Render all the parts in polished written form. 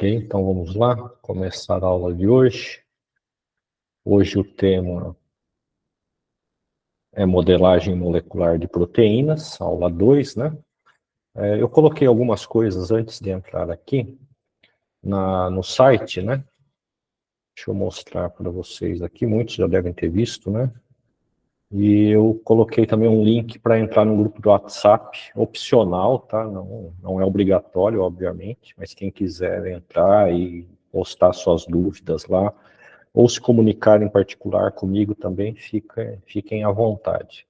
Ok, então vamos lá, começar a aula de hoje. Hoje o tema é modelagem molecular de proteínas, aula 2, né? Eu coloquei algumas coisas antes de entrar aqui no site, né? Deixa eu mostrar para vocês aqui, muitos já devem ter visto, né? E eu coloquei também um link para entrar no grupo do WhatsApp, opcional, tá? Não é obrigatório, obviamente, mas quem quiser entrar e postar suas dúvidas lá, ou se comunicar em particular comigo também, fiquem à vontade.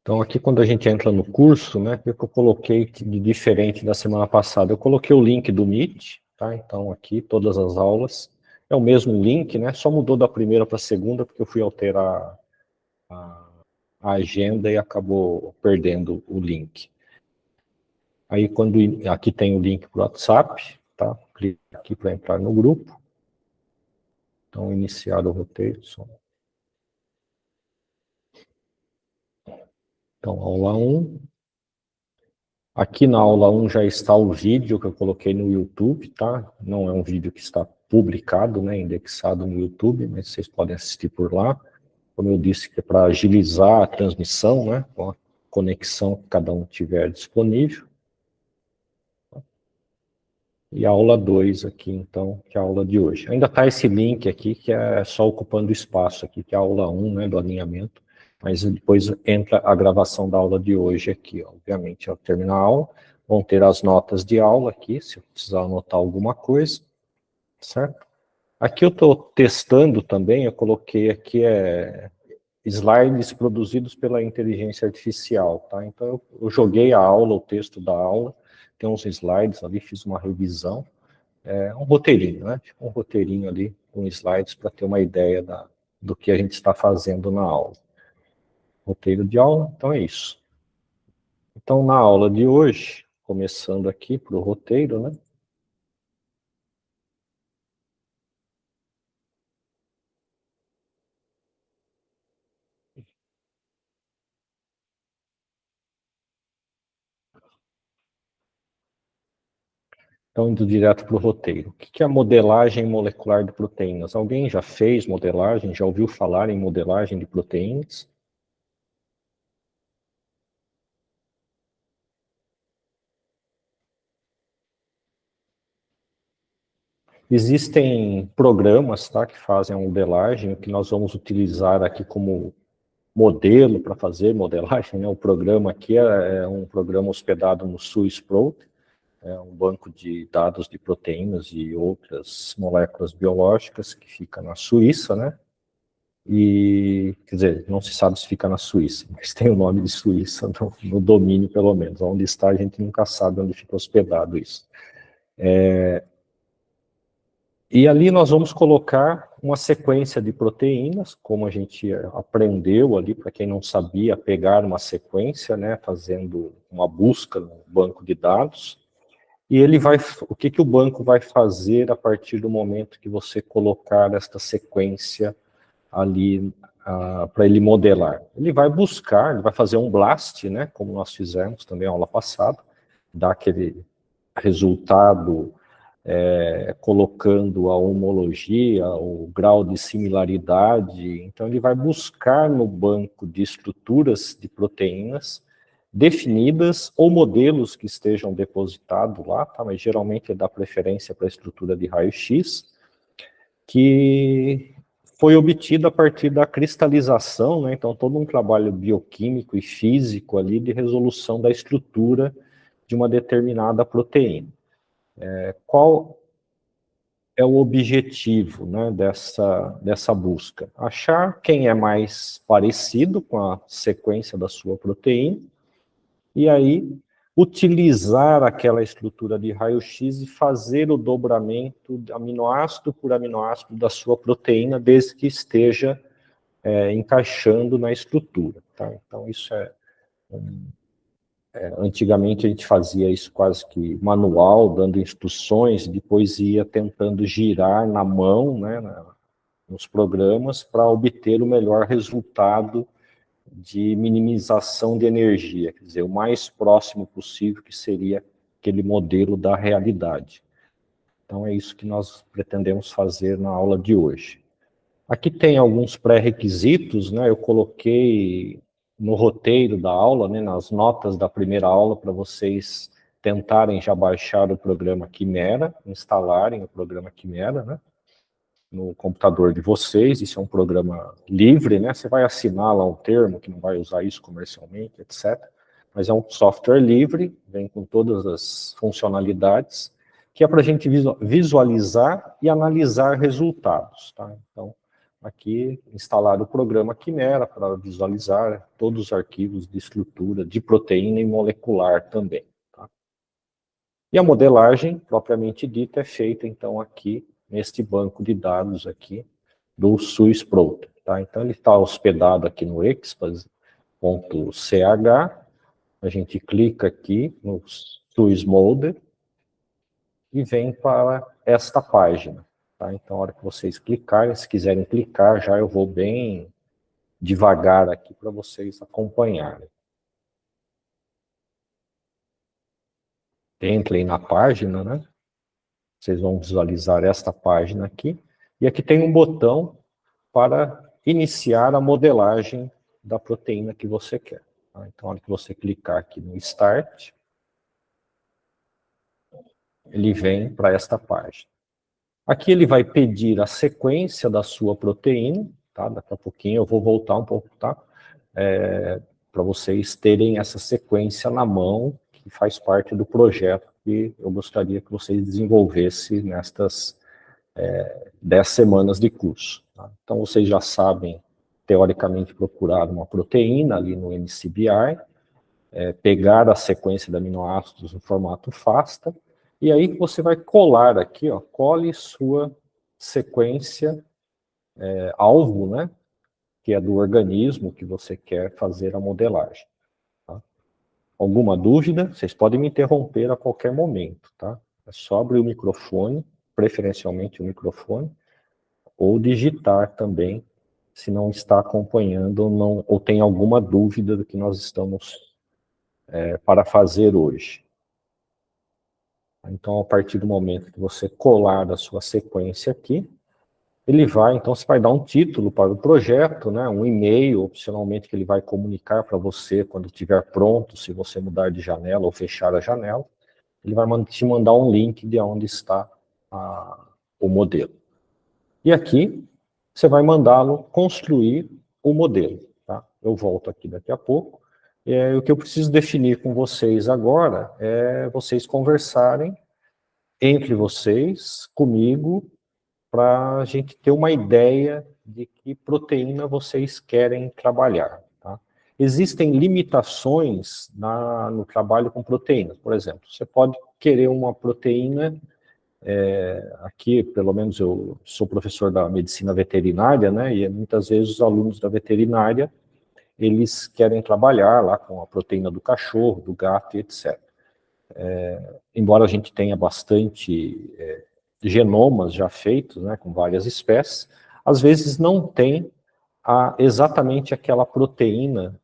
Então aqui quando a gente entra no curso, né, o que eu coloquei de diferente da semana passada? Eu coloquei o link do Meet, tá? Então aqui todas as aulas, é o mesmo link, né, só mudou da primeira para a segunda, porque eu fui alterar a agenda e acabou perdendo o link. Aí aqui tem o link para o WhatsApp, tá? Clique aqui para entrar no grupo. Então iniciar o roteiro. Então aula 1. Aqui na aula 1 já está o vídeo que eu coloquei no YouTube, tá? Não é um vídeo que está publicado, né, indexado no YouTube, mas vocês podem assistir por lá. Como eu disse, que é para agilizar a transmissão, né, com a conexão que cada um tiver disponível. E a aula 2 aqui, então, que é a aula de hoje. Ainda está esse link aqui, que é só ocupando espaço aqui, que é a aula 1, né, do alinhamento. Mas depois entra a gravação da aula de hoje aqui, ó. Obviamente, ao terminar a aula, vão ter as notas de aula aqui, se eu precisar anotar alguma coisa, certo? Aqui eu estou testando também, eu coloquei aqui slides produzidos pela inteligência artificial, tá? Então eu joguei a aula, o texto da aula, tem uns slides ali, fiz uma revisão, um roteirinho, né? Um roteirinho ali com slides para ter uma ideia do que a gente está fazendo na aula. Roteiro de aula, então é isso. Então, na aula de hoje, começando aqui para o roteiro, né? Então, indo direto para o roteiro. O que é a modelagem molecular de proteínas? Alguém já fez modelagem, já ouviu falar em modelagem de proteínas? Existem programas, tá, que fazem a modelagem, o que nós vamos utilizar aqui como modelo para fazer modelagem, né? O programa aqui é um programa hospedado no SUSPROT, é um banco de dados de proteínas e outras moléculas biológicas que fica na Suíça, né? E, quer dizer, não se sabe se fica na Suíça, mas tem o nome de Suíça no domínio, pelo menos. Onde está, a gente nunca sabe onde fica hospedado isso. E ali nós vamos colocar uma sequência de proteínas, como a gente aprendeu ali, para quem não sabia, pegar uma sequência, né, fazendo uma busca no banco de dados, e o que o banco vai fazer a partir do momento que você colocar esta sequência ali para ele modelar? Ele vai buscar, ele vai fazer um blast, né, como nós fizemos também na aula passada, dar aquele resultado colocando a homologia, o grau de similaridade. Então ele vai buscar no banco de estruturas de proteínas definidas ou modelos que estejam depositados lá, tá? Mas geralmente ele dá preferência para a estrutura de raio-x, que foi obtida a partir da cristalização, né? Então todo um trabalho bioquímico e físico ali de resolução da estrutura de uma determinada proteína. Qual é o objetivo, né, dessa busca? Achar quem é mais parecido com a sequência da sua proteína, e aí utilizar aquela estrutura de raio-x e fazer o dobramento de aminoácido por aminoácido da sua proteína, desde que esteja encaixando na estrutura. Tá? Então, isso antigamente a gente fazia isso quase que manual, dando instruções, depois ia tentando girar na mão, né, nos programas, para obter o melhor resultado de minimização de energia, quer dizer, o mais próximo possível que seria aquele modelo da realidade. Então, é isso que nós pretendemos fazer na aula de hoje. Aqui tem alguns pré-requisitos, né? Eu coloquei no roteiro da aula, né, nas notas da primeira aula, para vocês tentarem já baixar o programa Quimera, instalarem o programa Quimera, né, no computador de vocês. Isso é um programa livre, né? Você vai assinar lá um termo que não vai usar isso comercialmente, etc. Mas é um software livre, vem com todas as funcionalidades, que é para a gente visualizar e analisar resultados, tá? Então, aqui, instalar o programa Quimera para visualizar todos os arquivos de estrutura, de proteína e molecular também, tá? E a modelagem, propriamente dita, é feita, então, aqui, neste banco de dados aqui, do SUSPROT, tá? Então, ele está hospedado aqui no expas.ch, a gente clica aqui no SUSMolder e vem para esta página, tá? Então, a hora que vocês clicarem, se quiserem clicar, já eu vou bem devagar aqui para vocês acompanharem. Entrem na página, né? Vocês vão visualizar esta página aqui, e aqui tem um botão para iniciar a modelagem da proteína que você quer, tá? Então, a hora que você clicar aqui no Start, ele vem para esta página. Aqui ele vai pedir a sequência da sua proteína, tá? Daqui a pouquinho eu vou voltar um pouco, tá? Para vocês terem essa sequência na mão, que faz parte do projeto que eu gostaria que vocês desenvolvessem nestas 10 semanas de curso, tá? Então, vocês já sabem, teoricamente, procurar uma proteína ali no NCBI, pegar a sequência de aminoácidos no formato FASTA, e aí você vai colar aqui, ó, cole sua sequência alvo, né, que é do organismo que você quer fazer a modelagem, tá? Alguma dúvida? Vocês podem me interromper a qualquer momento, tá? É só abrir o microfone, preferencialmente o microfone, ou digitar também, se não está acompanhando ou, não, ou tem alguma dúvida do que nós estamos para fazer hoje. Então, a partir do momento que você colar a sua sequência aqui, ele vai, então você vai dar um título para o projeto, né, um e-mail, opcionalmente, que ele vai comunicar para você quando estiver pronto, se você mudar de janela ou fechar a janela, ele vai te mandar um link de onde está o modelo. E aqui, você vai mandá-lo construir o modelo, tá? Eu volto aqui daqui a pouco. O que eu preciso definir com vocês agora é vocês conversarem entre vocês, comigo, para a gente ter uma ideia de que proteína vocês querem trabalhar, tá? Existem limitações no trabalho com proteínas. Por exemplo, você pode querer uma proteína, aqui, pelo menos eu sou professor da medicina veterinária, né, e muitas vezes os alunos da veterinária, eles querem trabalhar lá com a proteína do cachorro, do gato, etc. Embora a gente tenha bastante genomas já feitos, né, com várias espécies, às vezes não tem exatamente aquela proteína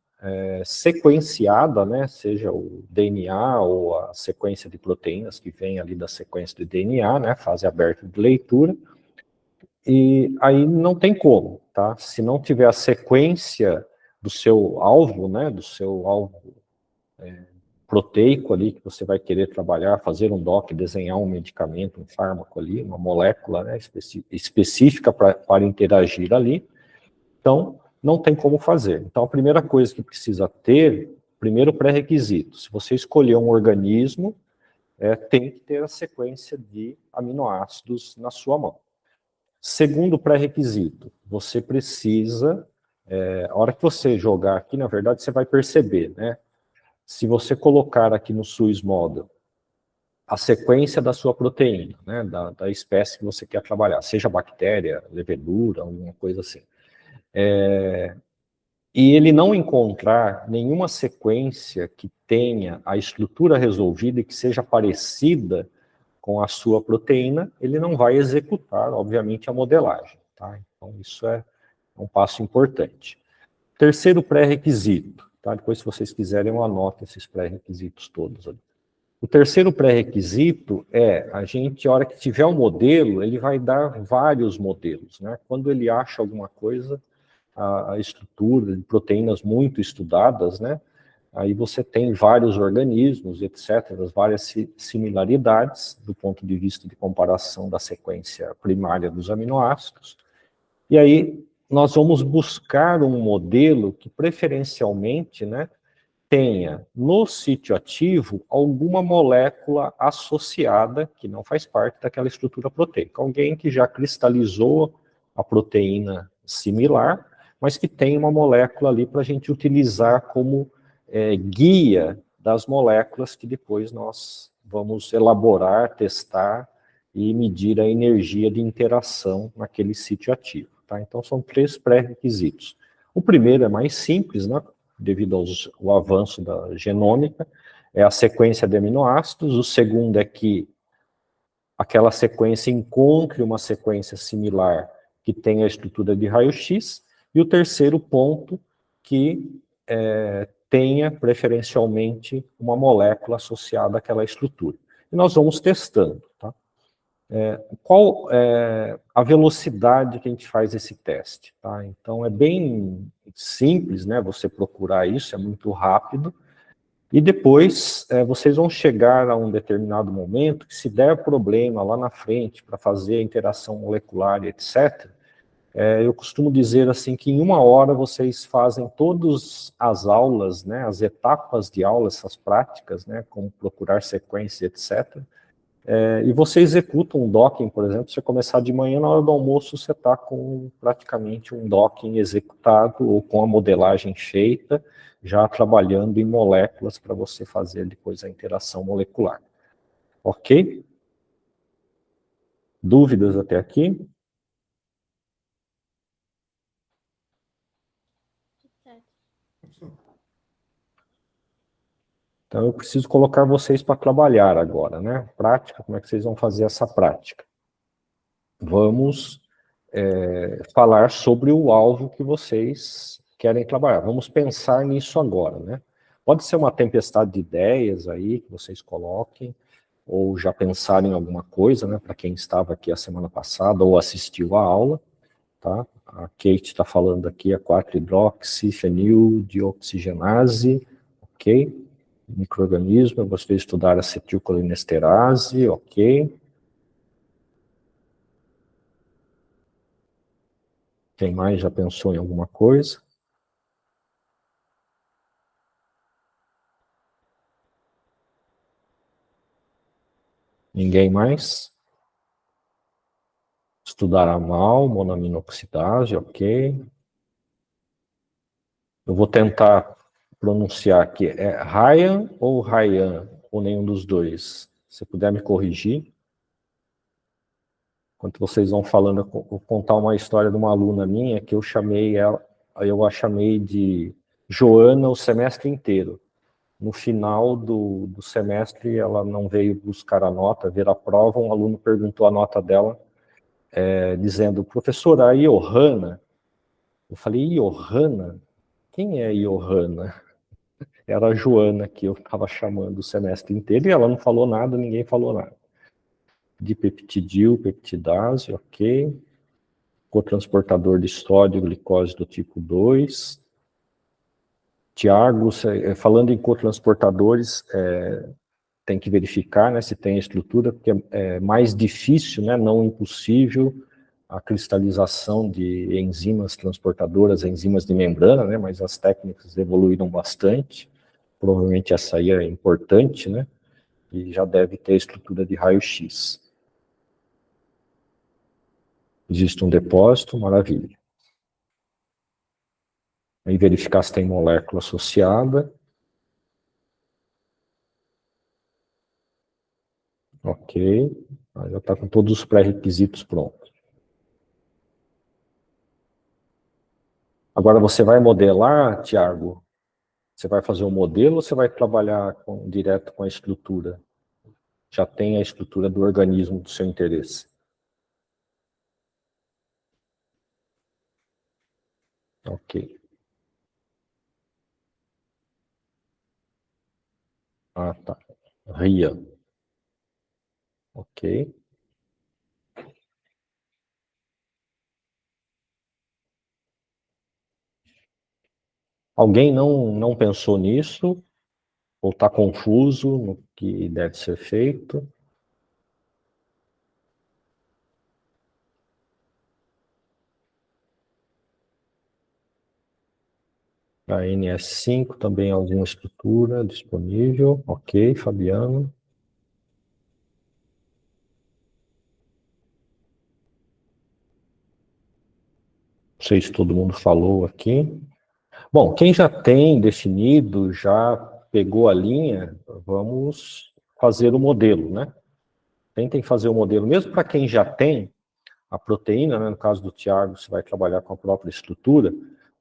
sequenciada, né, seja o DNA ou a sequência de proteínas que vem ali da sequência de DNA, né, fase aberta de leitura, e aí não tem como, tá? Se não tiver a sequência do seu alvo, né, do seu alvo proteico ali, que você vai querer trabalhar, fazer um doc, desenhar um medicamento, um fármaco ali, uma molécula, né, específica para interagir ali, então não tem como fazer. Então a primeira coisa que precisa ter, primeiro pré-requisito, se você escolher um organismo, tem que ter a sequência de aminoácidos na sua mão. Segundo pré-requisito, você precisa, a hora que você jogar aqui, na verdade, você vai perceber, né? Se você colocar aqui no SUSModel a sequência da sua proteína, né, da espécie que você quer trabalhar, seja bactéria, levedura, alguma coisa assim, e ele não encontrar nenhuma sequência que tenha a estrutura resolvida e que seja parecida com a sua proteína, ele não vai executar, obviamente, a modelagem, tá? Então, isso é um passo importante. Terceiro pré-requisito, tá? Depois, se vocês quiserem, eu anoto esses pré-requisitos todos ali. O terceiro pré-requisito é, a gente, a hora que tiver um modelo, ele vai dar vários modelos, né? Quando ele acha alguma coisa, a estrutura de proteínas muito estudadas, né? Aí você tem vários organismos, etc., várias similaridades do ponto de vista de comparação da sequência primária dos aminoácidos. E aí nós vamos buscar um modelo que preferencialmente, né, tenha no sítio ativo alguma molécula associada que não faz parte daquela estrutura proteica. Alguém que já cristalizou a proteína similar, mas que tem uma molécula ali para a gente utilizar como guia das moléculas que depois nós vamos elaborar, testar e medir a energia de interação naquele sítio ativo. Tá? Então são 3 pré-requisitos. O primeiro é mais simples, né? Devido ao avanço da genômica, é a sequência de aminoácidos. O segundo é que aquela sequência encontre uma sequência similar que tenha a estrutura de raio-x. E o terceiro ponto, que tenha preferencialmente uma molécula associada àquela estrutura. E nós vamos testando, tá? Qual é a velocidade que a gente faz esse teste? Tá? Então, é bem simples, né, você procurar isso, é muito rápido, e depois vocês vão chegar a um determinado momento que, se der problema lá na frente para fazer a interação molecular, etc., eu costumo dizer assim que em 1 hora vocês fazem todas as aulas, né, as etapas de aula, essas práticas, né, como procurar sequência, etc., e você executa um docking, por exemplo, você começar de manhã, na hora do almoço, você está com praticamente um docking executado ou com a modelagem feita, já trabalhando em moléculas para você fazer depois a interação molecular. Ok? Dúvidas até aqui? Então eu preciso colocar vocês para trabalhar agora, né? Prática, como é que vocês vão fazer essa prática? Vamos falar sobre o alvo que vocês querem trabalhar. Vamos pensar nisso agora, né? Pode ser uma tempestade de ideias aí que vocês coloquem, ou já pensaram em alguma coisa, né? Para quem estava aqui a semana passada ou assistiu a aula, tá? A Kate está falando aqui a 4-hidroxifenildioxigenase, ok? Microorganismo, eu gostaria de estudar acetilcolinesterase, ok? Quem mais já pensou em alguma coisa? Ninguém mais? Estudar a mal, monaminoxidase, ok. Eu vou tentar pronunciar aqui. É Ryan ou Ryan? Ou nenhum dos dois? Se puder me corrigir. Enquanto vocês vão falando, eu vou contar uma história de uma aluna minha que eu chamei ela, eu a chamei de Joana o semestre inteiro. No final do semestre, ela não veio buscar a nota, ver a prova, um aluno perguntou a nota dela, dizendo, professora, a Johanna. Eu falei, Johanna? Quem é Johanna? Era a Joana que eu estava chamando o semestre inteiro, e ela não falou nada, ninguém falou nada. Dipeptidil, peptidase, ok. Cotransportador de sódio, glicose do tipo 2. Tiago, falando em cotransportadores, tem que verificar, né, se tem estrutura, porque é mais difícil, né, não impossível, a cristalização de enzimas transportadoras, enzimas de membrana, né, mas as técnicas evoluíram bastante. Provavelmente essa aí é importante, né, e já deve ter estrutura de raio-x. Existe um depósito, maravilha. Aí verificar se tem molécula associada. Ok. Aí já está com todos os pré-requisitos prontos. Agora você vai modelar, Tiago? Você vai fazer um modelo ou você vai trabalhar direto com a estrutura? Já tem a estrutura do organismo do seu interesse. Ok. Ah, tá. RIA. Ok. Alguém não pensou nisso? Ou está confuso no que deve ser feito? A NS5 também alguma estrutura disponível. Ok, Fabiano. Não sei se todo mundo falou aqui. Bom, quem já tem definido, já pegou a linha, vamos fazer o modelo, né? Tentem fazer o modelo, mesmo para quem já tem a proteína, né? No caso do Tiago, você vai trabalhar com a própria estrutura,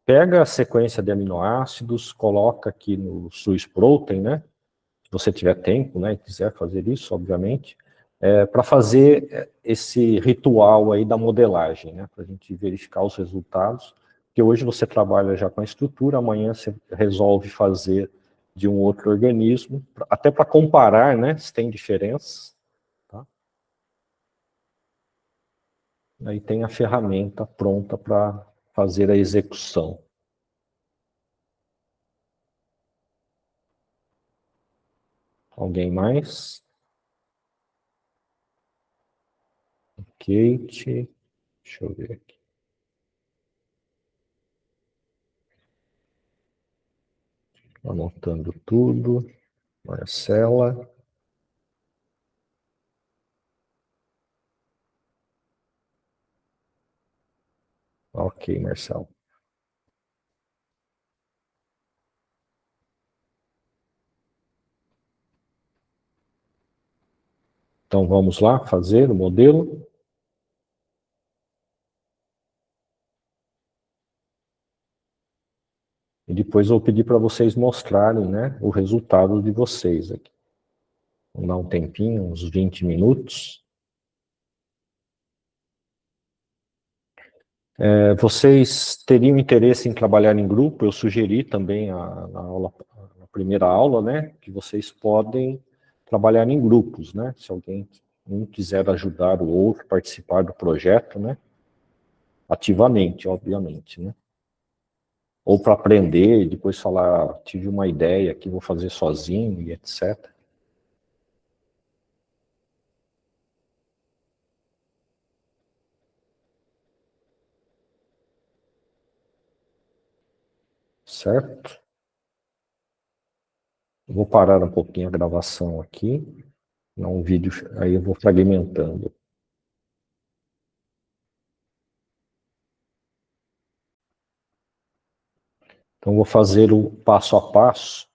pega a sequência de aminoácidos, coloca aqui no Swiss Protein, né? Se você tiver tempo, né, e quiser fazer isso, obviamente, para fazer esse ritual aí da modelagem, né, para a gente verificar os resultados, porque hoje você trabalha já com a estrutura, amanhã você resolve fazer de um outro organismo, até para comparar, né, se tem diferença, tá? Aí tem a ferramenta pronta para fazer a execução. Alguém mais? Kate, deixa eu ver aqui. Anotando tudo. Marcela. Ok, Marcelo. Então vamos lá fazer o modelo. E depois eu vou pedir para vocês mostrarem, né, o resultado de vocês aqui. Vamos dar um tempinho, uns 20 minutos. Vocês teriam interesse em trabalhar em grupo? Eu sugeri também na primeira aula, né, que vocês podem trabalhar em grupos, né? Se alguém um quiser ajudar o outro, participar do projeto, né? Ativamente, obviamente, né? Ou para aprender, depois falar, tive uma ideia que vou fazer sozinho e etc. Certo? Vou parar um pouquinho a gravação aqui, não um vídeo, aí eu vou fragmentando. Então vou fazer o passo a passo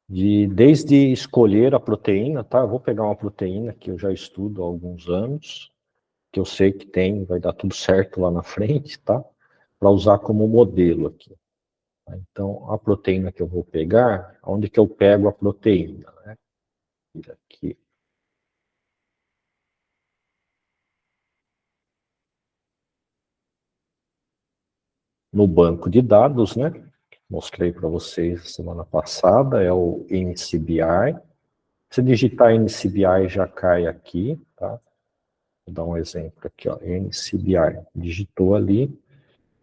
desde escolher a proteína, tá? Eu vou pegar uma proteína que eu já estudo há alguns anos, que eu sei que tem, vai dar tudo certo lá na frente, tá? Para usar como modelo aqui. Então, a proteína que eu vou pegar, onde que eu pego a proteína, né? Aqui. No banco de dados, né? Mostrei para vocês semana passada, é o NCBI. Se digitar NCBI já cai aqui, tá? Vou dar um exemplo aqui, ó, NCBI. Digitou ali,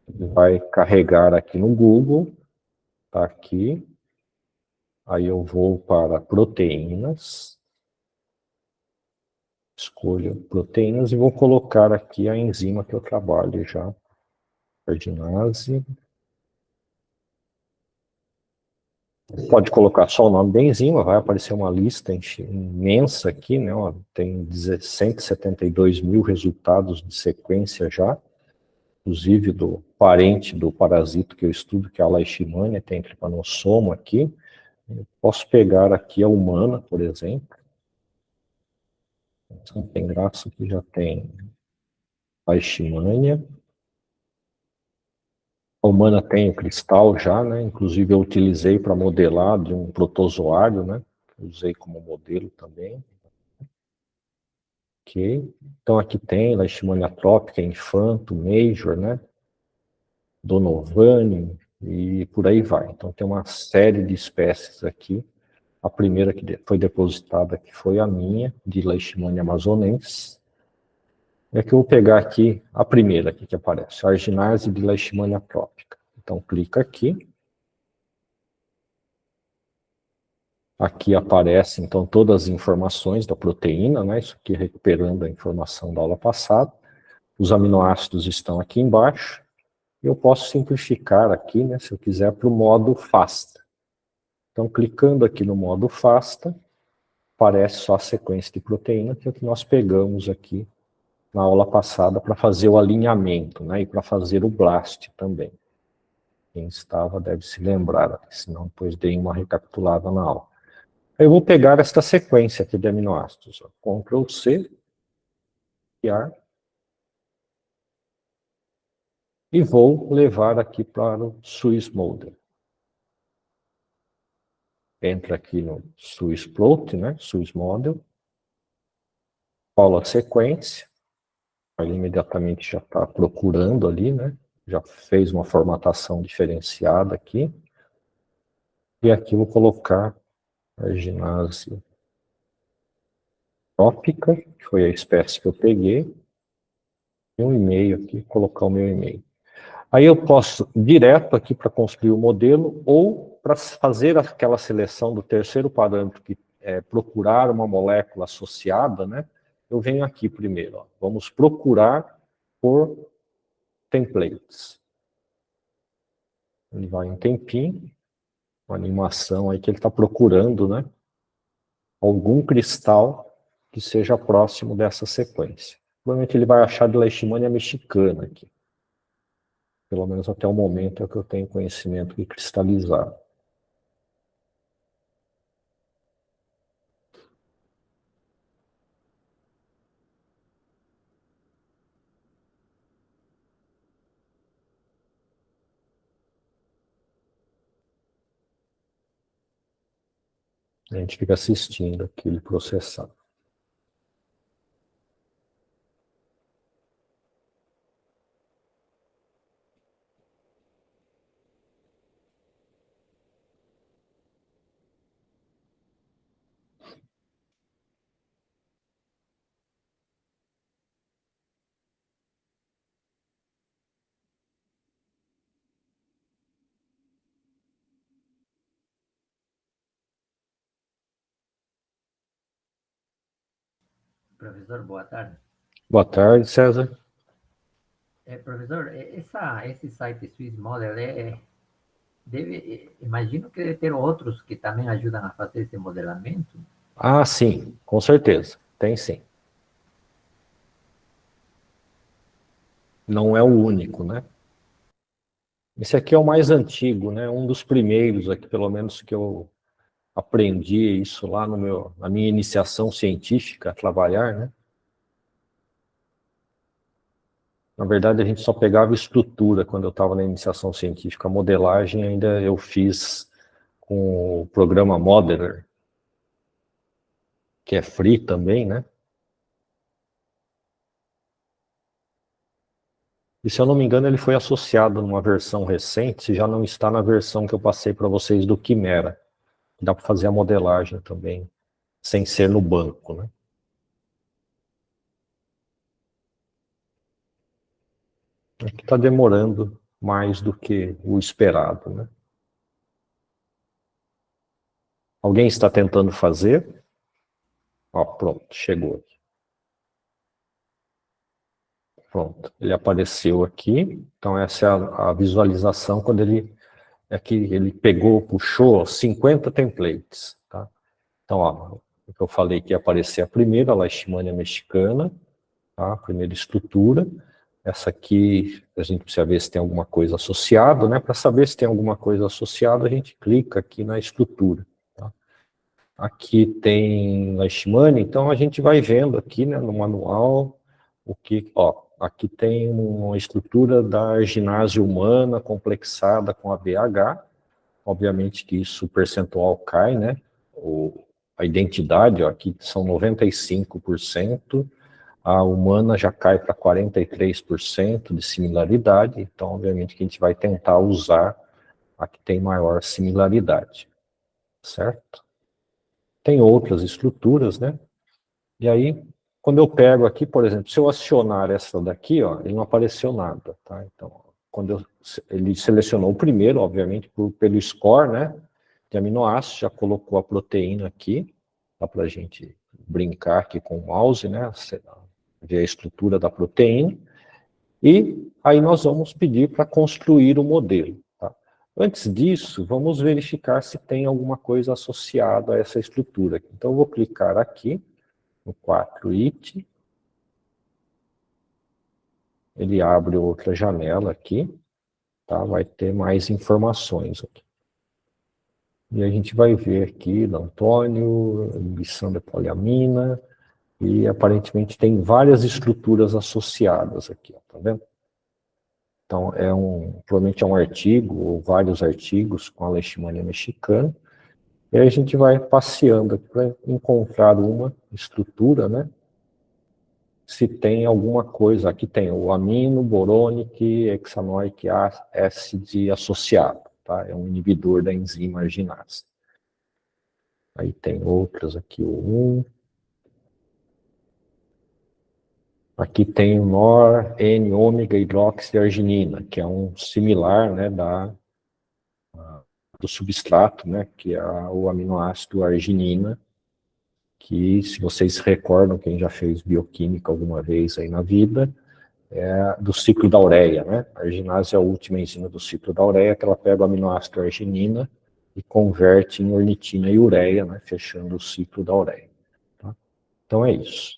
vai carregar aqui no Google, tá aqui. Aí eu vou para proteínas, escolho proteínas e vou colocar aqui a enzima que eu trabalho já, cardiinase. Pode colocar só o nome da enzima, vai aparecer uma lista imensa aqui, né? Ó, tem 172 mil resultados de sequência já, inclusive do parente do parasito que eu estudo, que é a Leishmania, tem tripanossoma aqui. Eu posso pegar aqui a humana, por exemplo. Então, tem graça que já tem Leishmania. A humana tem o cristal já, né? Inclusive eu utilizei para modelar de um protozoário, né? Usei como modelo também. Ok. Então aqui tem Leishmania trópica, infanto, major, né? Donovani e por aí vai. Então tem uma série de espécies aqui A primeira que foi depositada aqui foi a minha, de Leishmania amazonensis. É que eu vou pegar aqui a primeira aqui que aparece, a arginase de Leishmania trópica. Então, clica aqui. Aqui aparece, então, todas as informações da proteína, né? Isso aqui recuperando a informação da aula passada. Os aminoácidos estão aqui embaixo. Eu posso simplificar aqui, né, se eu quiser, para o modo FASTA. Então, clicando aqui no modo FASTA, aparece só a sequência de proteína, que é o que nós pegamos aqui na aula passada para fazer o alinhamento, né, e para fazer o BLAST também. Quem estava deve se lembrar, senão depois dei uma recapitulada na aula. Eu vou pegar esta sequência aqui de aminoácidos, ó, Ctrl+C, copiar, e vou levar aqui para o Swiss Model. Entra aqui no Swiss Plot, né, Swiss Model, cola a sequência, ele imediatamente já está procurando ali, né, já fez uma formatação diferenciada aqui, e aqui vou colocar a arginase trópica, que foi a espécie que eu peguei, e um e-mail aqui, colocar o meu e-mail. Aí eu posso direto aqui para construir o modelo, ou para fazer aquela seleção do terceiro parâmetro, que é procurar uma molécula associada, né? Eu venho aqui primeiro, ó. Vamos procurar por templates. Ele vai um tempinho, uma animação aí que ele está procurando, né? Algum cristal que seja próximo dessa sequência. Provavelmente ele vai achar de Leishmania mexicana aqui. Pelo menos até o momento é que eu tenho conhecimento de cristalizar. A gente fica assistindo aquilo processar. Professor, boa tarde. Boa tarde, César. Professor, esse site Swiss Model, imagino que deve ter outros que também ajudam a fazer esse modelamento. Ah, sim, com certeza. Tem sim. Não é o único, né? Esse aqui é o mais antigo, né? Um dos primeiros aqui, pelo menos que eu aprendi isso lá na minha iniciação científica a trabalhar, né? Na verdade, a gente só pegava estrutura quando eu estava na iniciação científica. A modelagem ainda eu fiz com o programa Modeler, que é free também, né? E se eu não me engano, ele foi associado numa versão recente, se já não está na versão que eu passei para vocês do Quimera. Dá para fazer a modelagem também, sem ser no banco, né? Aqui está demorando mais do que o esperado, né? Alguém está tentando fazer? Ó, pronto, chegou. Pronto, ele apareceu aqui. Então essa é a visualização quando ele pegou, puxou 50 templates, tá? Então, ó, o que eu falei que ia aparecer a primeira, a Leishmania mexicana, tá? A primeira estrutura. Essa aqui, a gente precisa ver se tem alguma coisa associada, né? Para saber se tem alguma coisa associada, a gente clica aqui na estrutura, tá? Aqui tem Leishmania, então a gente vai vendo aqui, né, no manual, o que, ó, aqui tem uma estrutura da arginase humana complexada com ABH, obviamente que isso, o percentual cai, né, a identidade, ó, aqui são 95%, a humana já cai para 43% de similaridade, então obviamente que a gente vai tentar usar a que tem maior similaridade, certo? tem outras estruturas, né? E aí, quando eu pego aqui, por exemplo, se eu acionar essa daqui, ó, ele não apareceu nada, tá? Então, ele selecionou o primeiro, obviamente, pelo score, né, de aminoácidos, já colocou a proteína aqui, dá para a gente brincar aqui com o mouse, né, ver a estrutura da proteína, e aí nós vamos pedir para construir o modelo, tá? Antes disso, vamos verificar se tem alguma coisa associada a essa estrutura. Então, eu vou clicar aqui, no 4it, ele abre outra janela aqui, tá? Vai ter mais informações aqui. E a gente vai ver aqui, Antônio, inibição da poliamina, e aparentemente tem várias estruturas associadas aqui, ó, tá vendo? Então, provavelmente é um artigo, ou vários artigos com a leishmania mexicana, e aí a gente vai passeando aqui para encontrar uma estrutura, né? Se tem alguma coisa, aqui tem o amino, boronic, hexanoic acid associado, tá? É um inibidor da enzima arginase. Aí tem outras aqui, o 1. Aqui tem o NOR-N-ômega-hidroxiarginina, que é um similar, né, do substrato, né, que é o aminoácido arginina, que, se vocês se recordam, quem já fez bioquímica alguma vez aí na vida, é do ciclo da ureia, né? A arginase é a última enzima do ciclo da ureia, que ela pega o aminoácido arginina e converte em ornitina e ureia, né, fechando o ciclo da ureia. Tá? Então é isso.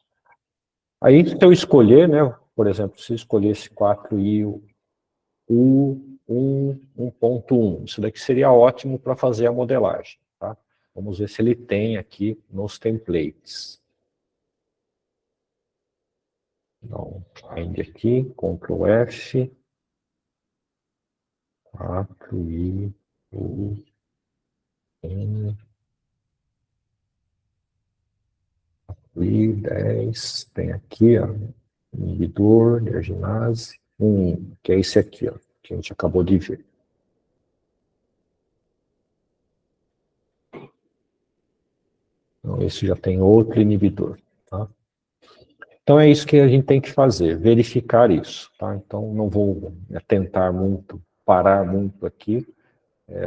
Aí, se eu escolher, né, por exemplo, se eu escolher esse 4i U1, 1.1, isso daqui seria ótimo para fazer a modelagem. Tá? Vamos ver se ele tem aqui nos templates. Então, find aqui, Ctrl F, 4i U1, I10, tem aqui, ó, inibidor de arginase 1, que é esse aqui, ó, que a gente acabou de ver. Então, esse já tem outro inibidor, tá? Então, é isso que a gente tem que fazer, verificar isso, tá? Então, não vou tentar muito, parar muito aqui,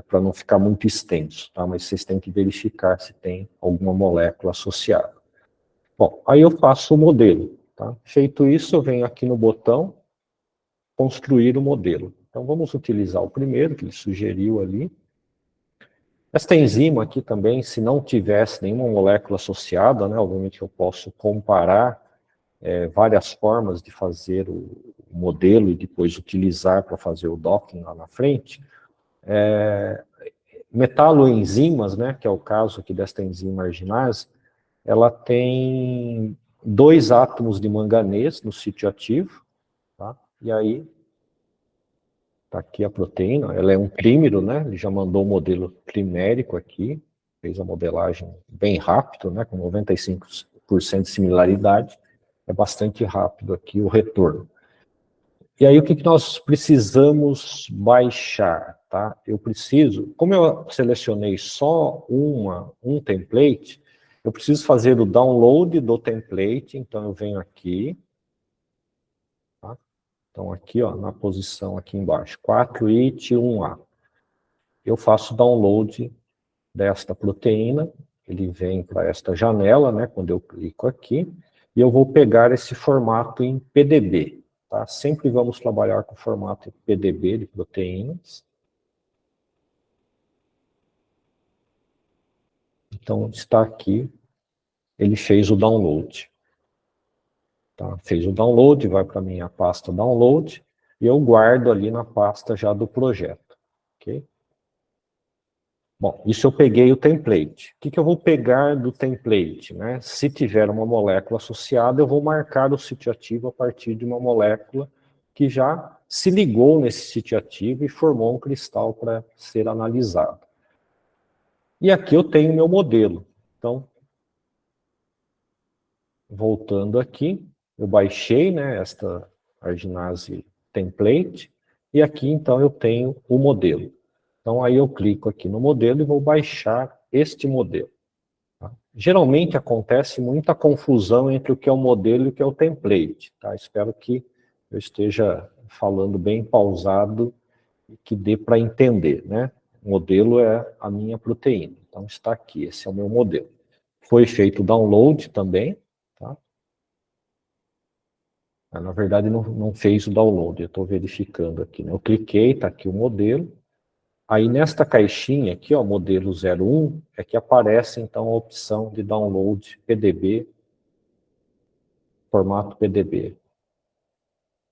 para não ficar muito extenso, tá? Mas vocês têm que verificar se tem alguma molécula associada. Bom, aí eu faço o modelo, tá? Feito isso, eu venho aqui no botão, construir o modelo. Então, vamos utilizar o primeiro, que ele sugeriu ali. Esta enzima aqui também, se não tivesse nenhuma molécula associada, né, obviamente eu posso comparar várias formas de fazer o modelo e depois utilizar para fazer o docking lá na frente. Metaloenzimas, né, que é o caso aqui desta enzima arginase, ela tem 2 átomos de manganês no sítio ativo, tá? E aí está aqui a proteína, ela é um trímero, né? Ele já mandou o modelo trimérico aqui, fez a modelagem bem rápido, né? Com 95% de similaridade, é bastante rápido aqui o retorno. E aí o que nós precisamos baixar, tá? Eu preciso, como eu selecionei só um template, eu preciso fazer o download do template, então eu venho aqui, tá? Então aqui, ó, na posição aqui embaixo, 4it 1a. Eu faço download desta proteína, ele vem para esta janela, né, quando eu clico aqui, e eu vou pegar esse formato em PDB, tá? Sempre vamos trabalhar com formato PDB de proteínas. Então, está aqui, ele fez o download. Tá? Fez o download, vai para a minha pasta download, e eu guardo ali na pasta já do projeto, ok? Bom, isso eu peguei o template. O que eu vou pegar do template, né? Se tiver uma molécula associada, eu vou marcar o sítio ativo a partir de uma molécula que já se ligou nesse sítio ativo e formou um cristal para ser analisado. E aqui eu tenho meu modelo. Então, voltando aqui, eu baixei, né, esta arginase template, e aqui então eu tenho o modelo. Então aí eu clico aqui no modelo e vou baixar este modelo. Tá? geralmente acontece muita confusão entre o que é o modelo e o que é o template, tá? Espero que eu esteja falando bem pausado e que dê para entender, né? O modelo é a minha proteína, então está aqui, esse é o meu modelo. Foi feito o download também, tá? Na verdade, não fez o download, eu estou verificando aqui, né? Eu cliquei, está aqui o modelo. Aí nesta caixinha aqui, ó, modelo 01, é que aparece então a opção de download PDB, formato PDB.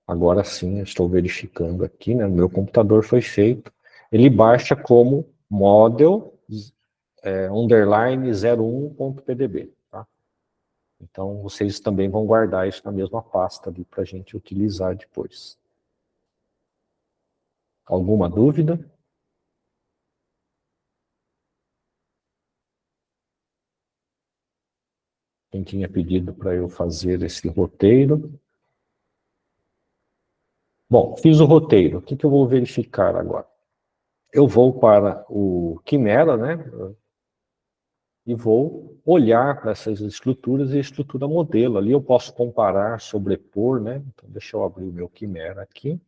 Agora sim, eu estou verificando aqui, né? No meu computador foi feito. Ele baixa como model underline 01.pdb, tá? Então vocês também vão guardar isso na mesma pasta ali para a gente utilizar depois. Alguma dúvida? Quem tinha pedido para eu fazer esse roteiro? Bom, fiz o roteiro. O que eu vou verificar agora? Eu vou para o Quimera, né? E vou olhar para essas estruturas e a estrutura modelo. Ali eu posso comparar, sobrepor, né? Então, deixa eu abrir o meu Quimera aqui.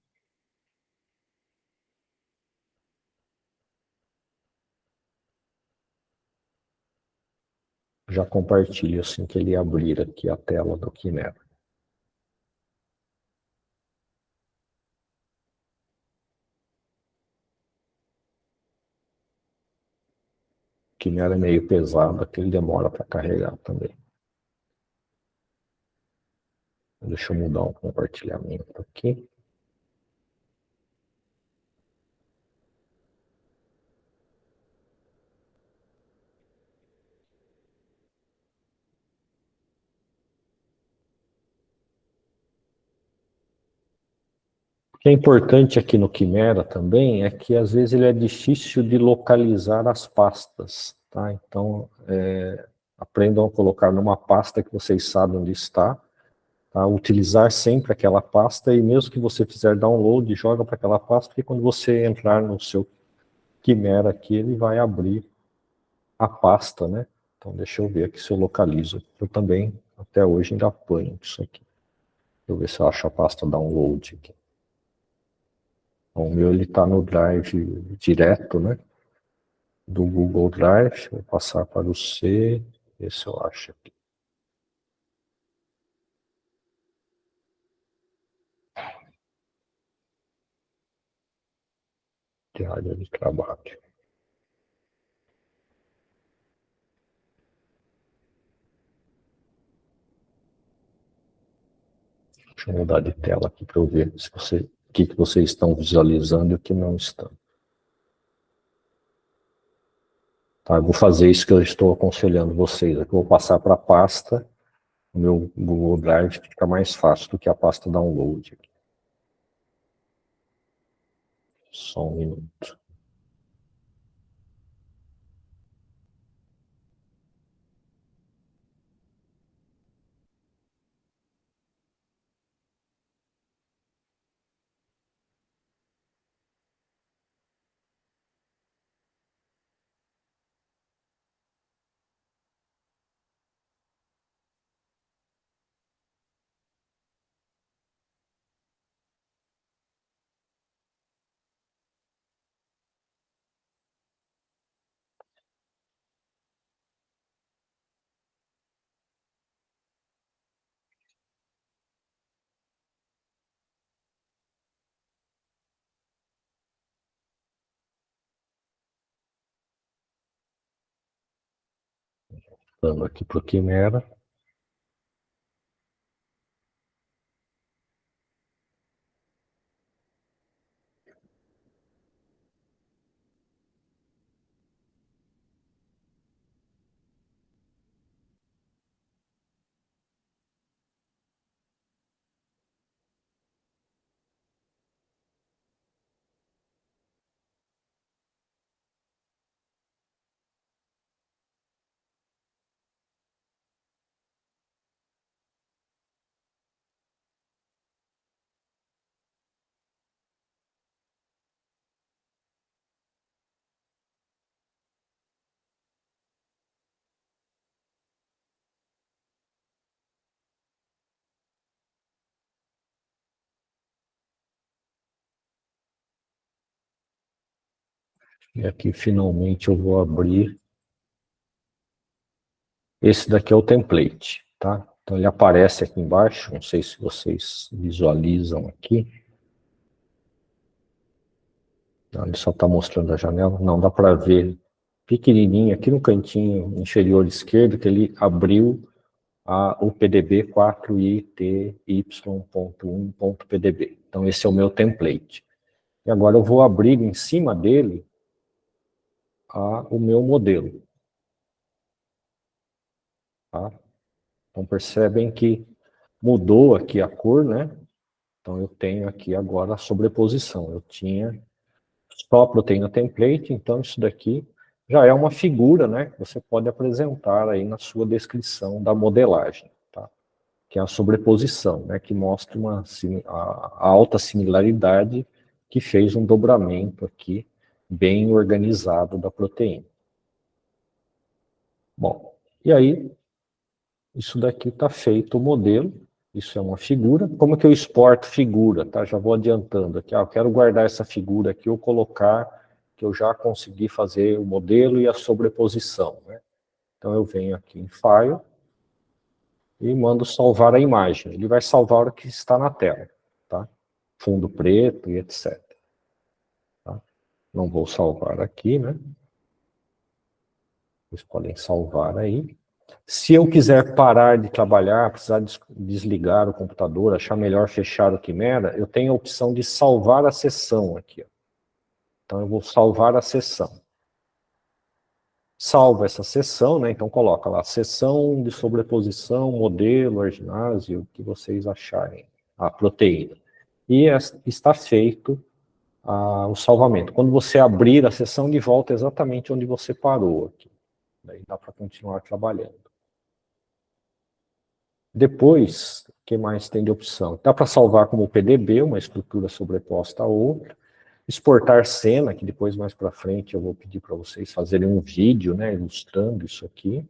Já compartilho assim que ele abrir aqui a tela do Quimera. O Quimera é meio pesado, aqui ele demora para carregar também. Deixa eu mudar o compartilhamento aqui. O que é importante aqui no Quimera também é que às vezes ele é difícil de localizar as pastas, tá? Então, aprendam a colocar numa pasta que vocês sabem onde está, tá? Utilizar sempre aquela pasta e mesmo que você fizer download, joga para aquela pasta, porque quando você entrar no seu Quimera aqui, ele vai abrir a pasta, né? Então, deixa eu ver aqui se eu localizo. Eu também, até hoje, ainda apanho isso aqui. Deixa eu ver se eu acho a pasta download aqui. O meu ele está no Drive direto, né? Do Google Drive. Vou passar para o C. Ver se eu acho aqui. Diário de trabalho. Deixa eu mudar de tela aqui para eu ver se o que vocês estão visualizando e o que não estão. Tá, eu vou fazer isso que eu estou aconselhando vocês. Aqui eu vou passar para a pasta, o meu Google Drive, que fica mais fácil do que a pasta download. Só um minuto. Dando aqui para o Quimera. E aqui, finalmente, eu vou abrir. Esse daqui é o template, tá? Então, ele aparece aqui embaixo, não sei se vocês visualizam aqui. Ele só está mostrando a janela. Não, dá para ver pequenininho, aqui no cantinho inferior esquerdo, que ele abriu o PDB 4ity.1.pdb. Então, esse é o meu template. E agora eu vou abrir em cima dele o meu modelo. Tá? Então, percebem que mudou aqui a cor, né? Então, eu tenho aqui agora a sobreposição. Eu tinha só a proteína template, então isso daqui já é uma figura, né? Que você pode apresentar aí na sua descrição da modelagem, tá? Que é a sobreposição, né? Que mostra a alta similaridade que fez um dobramento aqui bem organizado da proteína. Bom, e aí, isso daqui está feito o modelo, isso é uma figura. Como que eu exporto figura, tá? Já vou adiantando aqui, eu quero guardar essa figura aqui ou colocar que eu já consegui fazer o modelo e a sobreposição, né? Então eu venho aqui em File e mando salvar a imagem. Ele vai salvar o que está na tela, tá? Fundo preto e etc. Tá? Não vou salvar aqui, né? Vocês podem salvar aí. Se eu quiser parar de trabalhar, precisar desligar o computador, achar melhor fechar o Quimera, eu tenho a opção de salvar a sessão aqui. Ó. Então eu vou salvar a sessão. Salva essa sessão, né? Então coloca lá, sessão de sobreposição, modelo, arginase, o que vocês acharem, a proteína. E está feito o salvamento. Quando você abrir a sessão, de volta exatamente onde você parou aqui. Daí dá para continuar trabalhando. Depois, o que mais tem de opção? Dá para salvar como PDB, uma estrutura sobreposta a outra. Exportar cena, que depois, mais para frente, eu vou pedir para vocês fazerem um vídeo, né, ilustrando isso aqui,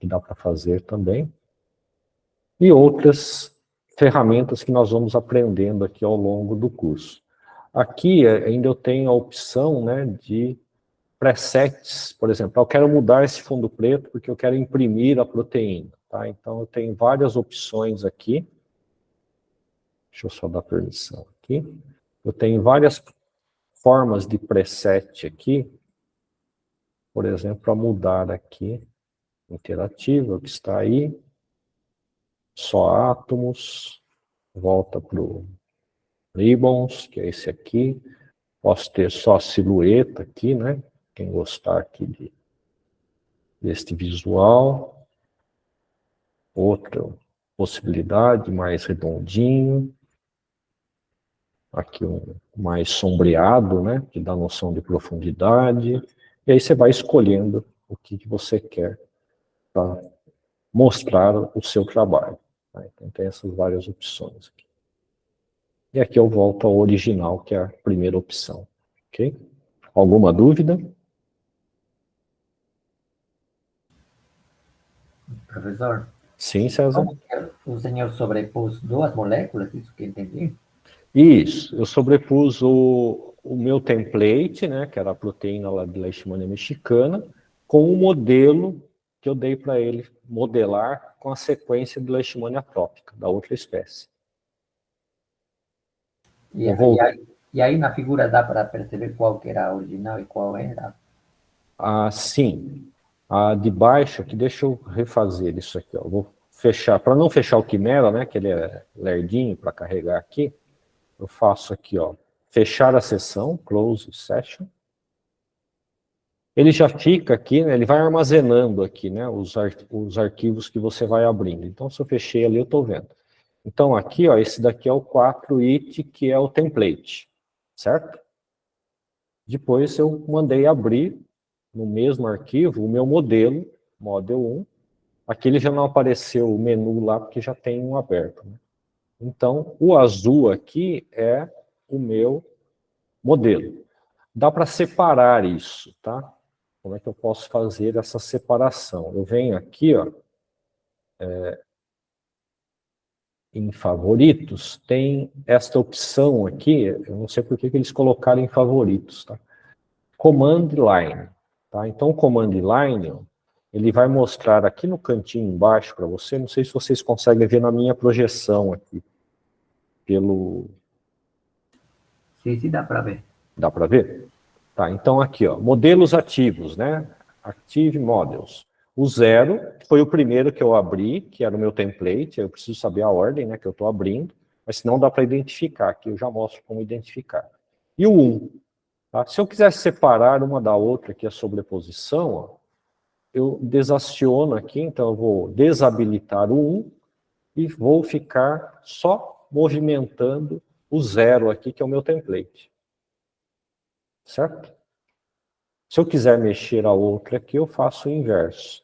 que dá para fazer também. E outras ferramentas que nós vamos aprendendo aqui ao longo do curso. Aqui ainda eu tenho a opção, né, de presets, por exemplo, eu quero mudar esse fundo preto porque eu quero imprimir a proteína, tá? Então eu tenho várias opções aqui. Deixa eu só dar permissão aqui. Eu tenho várias formas de preset aqui, por exemplo, para mudar aqui, interativa, que está aí, só átomos, volta para o ribbons, que é esse aqui. Posso ter só silhueta aqui, né? Quem gostar aqui deste visual. Outra possibilidade, mais redondinho. Aqui um mais sombreado, né? Que dá noção de profundidade. E aí você vai escolhendo o que você quer para mostrar o seu trabalho. Tá? Então tem essas várias opções aqui. E aqui eu volto ao original, que é a primeira opção. Ok? Alguma dúvida? Professor, Sim, César? como que o senhor sobrepôs duas moléculas? Isso que entendi. Isso, eu sobrepus o meu template, né, que era a proteína lá de Leishmania mexicana, com o modelo que eu dei para ele modelar com a sequência de Leishmania atópica, da outra espécie. E aí na figura dá para perceber qual que era a original e qual era? Sim, a de baixo, aqui, deixa eu refazer isso aqui, ó. Vou fechar, para não fechar o Quimera, né, que ele é lerdinho para carregar aqui, eu faço aqui, ó, fechar a sessão, close session. Ele já fica aqui, né, ele vai armazenando aqui, né, os arquivos que você vai abrindo. Então, se eu fechei ali, eu estou vendo. Então, aqui, ó, esse daqui é o 4it, que é o template, certo? Depois eu mandei abrir no mesmo arquivo o meu modelo, Model 1. Aqui ele já não apareceu o menu lá, porque já tem um aberto. Né? Então, o azul aqui é o meu modelo. Dá para separar isso, tá? Como é que eu posso fazer essa separação? Eu venho aqui, ó, em favoritos, tem esta opção aqui, eu não sei por que eles colocaram em favoritos, tá? Command Line. Tá? Então, o Command Line, ele vai mostrar aqui no cantinho embaixo para você, não sei se vocês conseguem ver na minha projeção aqui, pelo... Sim, dá para ver. Dá para ver? Tá, então aqui, ó, modelos ativos, né? Active Models. O 0 foi o primeiro que eu abri, que era o meu template, eu preciso saber a ordem, né, que eu estou abrindo, mas senão dá para identificar, aqui eu já mostro como identificar. E o 1, tá? Se eu quiser separar uma da outra, aqui a sobreposição, ó, eu desaciono aqui, então eu vou desabilitar o 1 e vou ficar só movimentando o 0 aqui, que é o meu template. Certo? Se eu quiser mexer a outra aqui, eu faço o inverso.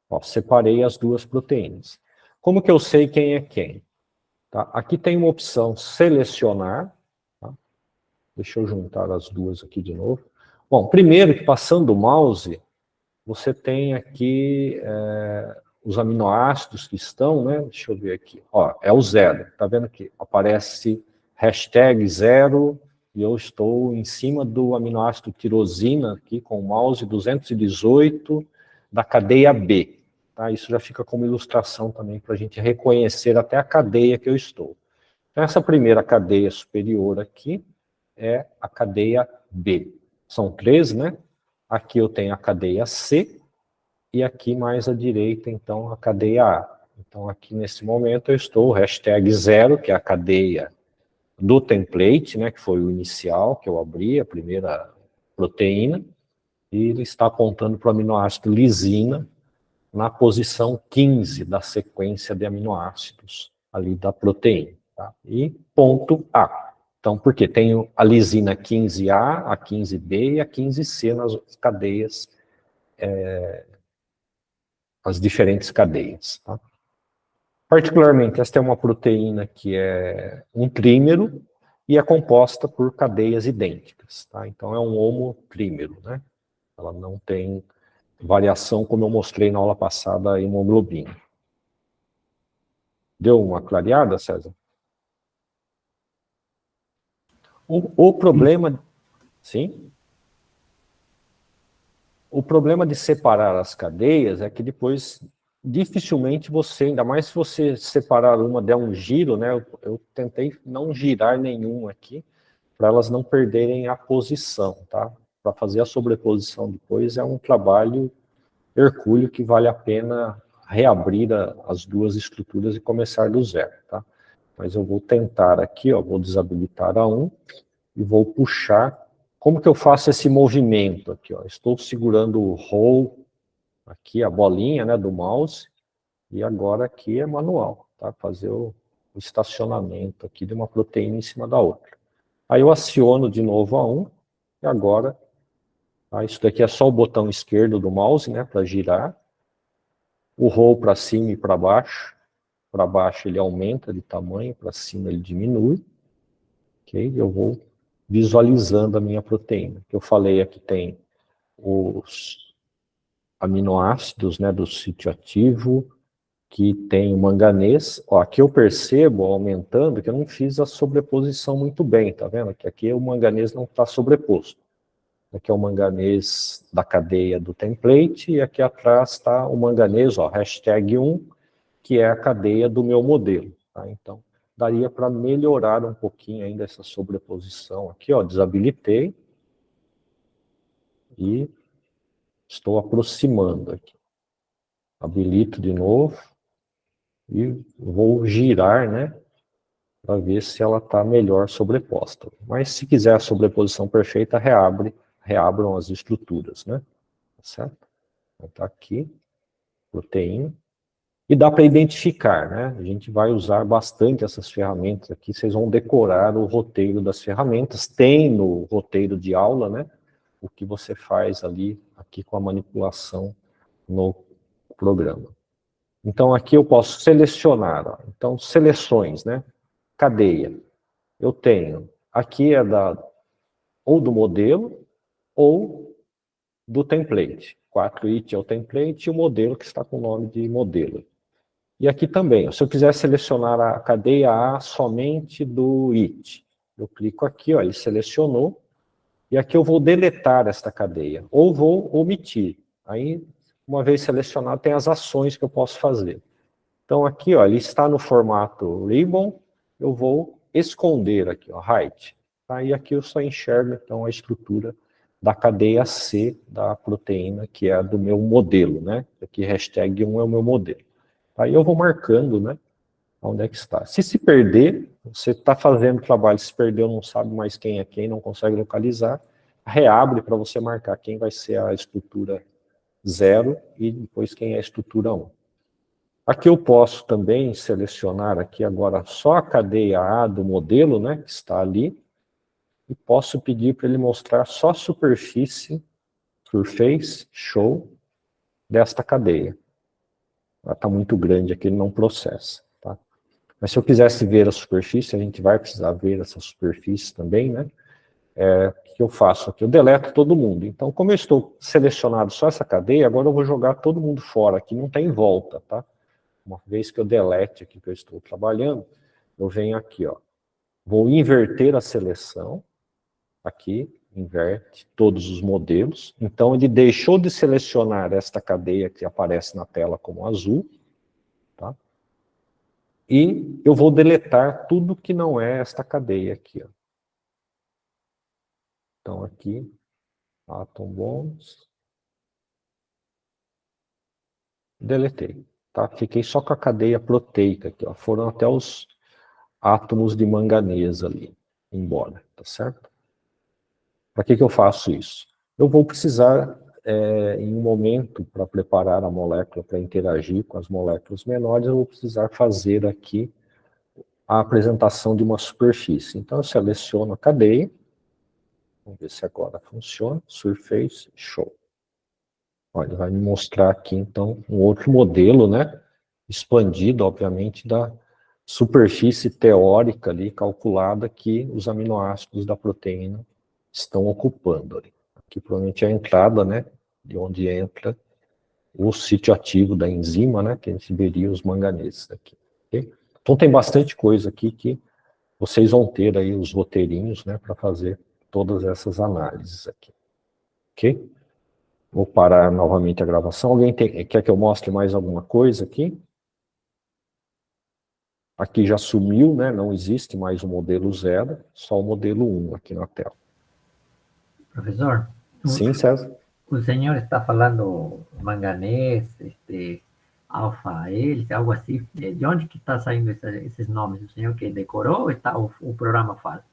Ó, separei as duas proteínas. Como que eu sei quem é quem? Tá? Aqui tem uma opção selecionar. Tá? Deixa eu juntar as duas aqui de novo. Bom, primeiro que passando o mouse, você tem aqui os aminoácidos que estão, né? Deixa eu ver aqui. Ó, é o 0. Tá vendo que aparece hashtag 0 e eu estou em cima do aminoácido tirosina aqui com o mouse 218 da cadeia B. Tá? Isso já fica como ilustração também para a gente reconhecer até a cadeia que eu estou. Então, essa primeira cadeia superior aqui é a cadeia B. São 3, né? Aqui eu tenho a cadeia C, e aqui mais à direita, então, a cadeia A. Então, aqui nesse momento eu estou, hashtag 0, que é a cadeia do template, né, que foi o inicial, que eu abri, a primeira proteína, e ele está apontando para o aminoácido lisina, na posição 15 da sequência de aminoácidos ali da proteína. Tá? E ponto A. Então, por quê? Tenho a lisina 15A, a 15B e a 15C nas cadeias, as diferentes cadeias. Tá? Particularmente, esta é uma proteína que é um trímero e é composta por cadeias idênticas. Tá? Então, é um homotrímero, né? Ela não tem variação, como eu mostrei na aula passada, a hemoglobina. Deu uma clareada, César? O problema... Sim? O problema de separar as cadeias é que depois, dificilmente você, ainda mais se você separar uma, der um giro, né? Eu tentei não girar nenhum aqui, para elas não perderem a posição, tá? Para fazer a sobreposição depois é um trabalho hercúleo que vale a pena reabrir as duas estruturas e começar do zero, tá? Mas eu vou tentar aqui, ó, vou desabilitar a 1 e vou puxar. Como que eu faço esse movimento aqui, ó? Estou segurando o roll aqui, a bolinha, né, do mouse, e agora aqui é manual, tá? Fazer o estacionamento aqui de uma proteína em cima da outra. Aí eu aciono de novo a 1, e agora, tá? Isso daqui é só o botão esquerdo do mouse, né, para girar. O roll para cima e para baixo ele aumenta de tamanho, para cima ele diminui. Ok? Eu vou visualizando a minha proteína. Que eu falei aqui tem os aminoácidos, né, do sítio ativo, que tem o manganês. Ó, aqui eu percebo, aumentando, que eu não fiz a sobreposição muito bem, tá vendo? Que aqui o manganês não está sobreposto. Aqui é o manganês da cadeia do template, e aqui atrás está o manganês, ó, hashtag 1, que é a cadeia do meu modelo. Tá? Então, daria para melhorar um pouquinho ainda essa sobreposição aqui, ó, desabilitei, e estou aproximando aqui. Habilito de novo, e vou girar, né, para ver se ela está melhor sobreposta. Mas se quiser a sobreposição perfeita, reabram as estruturas, né? Certo? Então tá aqui, proteína. E dá para identificar, né? A gente vai usar bastante essas ferramentas aqui, vocês vão decorar o roteiro das ferramentas. Tem no roteiro de aula, né? O que você faz ali, aqui com a manipulação no programa. Então aqui eu posso selecionar, ó. Então seleções, né? Cadeia. Eu tenho, aqui é ou do modelo, ou do template. 4it é o template e o modelo que está com o nome de modelo. E aqui também, se eu quiser selecionar a cadeia A somente do it, eu clico aqui, ó, ele selecionou, E aqui eu vou deletar esta cadeia, ou vou omitir. Aí, uma vez selecionado, tem as ações que eu posso fazer. Então aqui, ó, ele está no formato ribbon, eu vou esconder aqui, ó, hide. Tá? E aqui eu só enxergo, então, a estrutura da cadeia C da proteína, que é a do meu modelo, né? Aqui, hashtag 1 é o meu modelo. Aí eu vou marcando, né? Onde é que está. Se perder, você está fazendo o trabalho, se perdeu, não sabe mais quem é quem, não consegue localizar, reabre para você marcar quem vai ser a estrutura 0 e depois quem é a estrutura 1. Aqui eu posso também selecionar aqui agora só a cadeia A do modelo, né, que está ali, e posso pedir para ele mostrar só a superfície, surface, show, desta cadeia. Ela está muito grande aqui, ele não processa. Tá? Mas se eu quisesse ver a superfície, a gente vai precisar ver essa superfície também, né? O que eu faço aqui? Eu deleto todo mundo. Então, como eu estou selecionado só essa cadeia, agora eu vou jogar todo mundo fora, aqui não tem volta, tá? Uma vez que eu delete aqui que eu estou trabalhando, eu venho aqui, ó. Vou inverter a seleção, aqui, inverte todos os modelos. Então, ele deixou de selecionar esta cadeia que aparece na tela como azul, tá? E eu vou deletar tudo que não é esta cadeia aqui, ó. Então, aqui, Atom Bonds, deletei, tá? Fiquei só com a cadeia proteica aqui, ó. Foram até os átomos de manganês ali, embora, tá certo? Para que eu faço isso? Eu vou precisar, em um momento, para preparar a molécula para interagir com as moléculas menores, eu vou precisar fazer aqui a apresentação de uma superfície. Então, eu seleciono a cadeia, vamos ver se agora funciona, Surface, Show. Olha, vai me mostrar aqui, então, um outro modelo, né, expandido, obviamente, da superfície teórica ali, calculada, que os aminoácidos da proteína estão ocupando ali. Aqui provavelmente é a entrada, né, de onde entra o sítio ativo da enzima, né, que a gente veria os manganeses aqui. Okay? Então tem bastante coisa aqui que vocês vão ter aí os roteirinhos, né, para fazer todas essas análises aqui. Ok? Vou parar novamente a gravação. Alguém quer que eu mostre mais alguma coisa aqui? Aqui já sumiu, né? Não existe mais o modelo 0, só o modelo 1 aqui na tela. Professor, Sim, César? o senhor está falando manganês, alfa hélice, algo assim. De onde que está saindo esses nomes? O senhor que decorou ou o programa fala?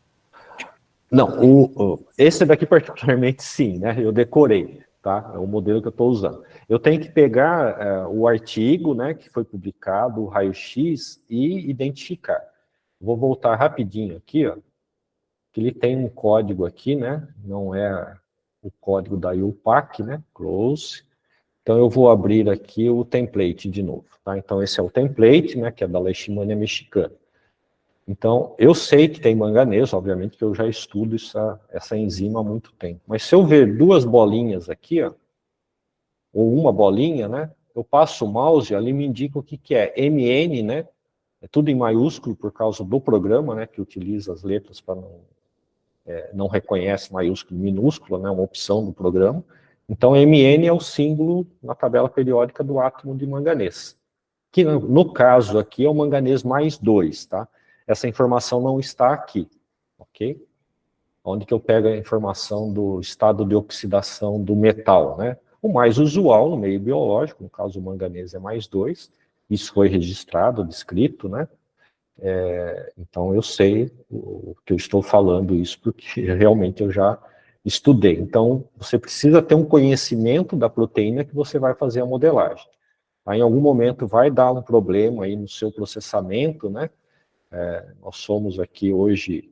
Não, esse daqui particularmente sim, né? Eu decorei, tá? É o modelo que eu estou usando. Eu tenho que pegar o artigo, né, que foi publicado, o raio-x, e identificar. Vou voltar rapidinho aqui, ó, que ele tem um código aqui, né? Não é o código da IUPAC, né? Close. Então eu vou abrir aqui o template de novo, tá? Então esse é o template, né, que é da Leishmania mexicana. Então, eu sei que tem manganês, obviamente, que eu já estudo essa enzima há muito tempo. Mas se eu ver duas bolinhas aqui, ó, ou uma bolinha, né, eu passo o mouse, ali me indica o que é. MN, né, é tudo em maiúsculo por causa do programa, né, que utiliza as letras para não reconhece maiúsculo e minúsculo, né, uma opção do programa. Então, MN é o símbolo na tabela periódica do átomo de manganês. Que no caso aqui é o manganês mais 2, tá? Essa informação não está aqui, ok? Onde que eu pego a informação do estado de oxidação do metal, né? O mais usual no meio biológico, no caso o manganês é mais 2, isso foi registrado, descrito, né? Então eu sei o que eu estou falando isso, porque realmente eu já estudei. Então você precisa ter um conhecimento da proteína que você vai fazer a modelagem. Aí, em algum momento vai dar um problema aí no seu processamento, né? Nós somos aqui hoje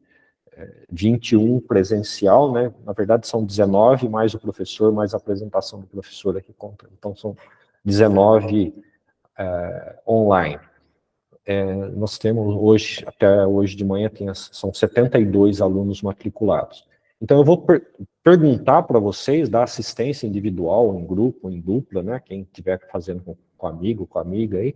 21 presencial, né? Na verdade são 19, mais o professor, mais a apresentação do professor aqui conta. Então são 19 online. Nós temos hoje, até hoje de manhã, são 72 alunos matriculados. Então eu vou perguntar para vocês, dar assistência individual, em grupo, em dupla, né? Quem estiver fazendo com amigo, com amiga aí,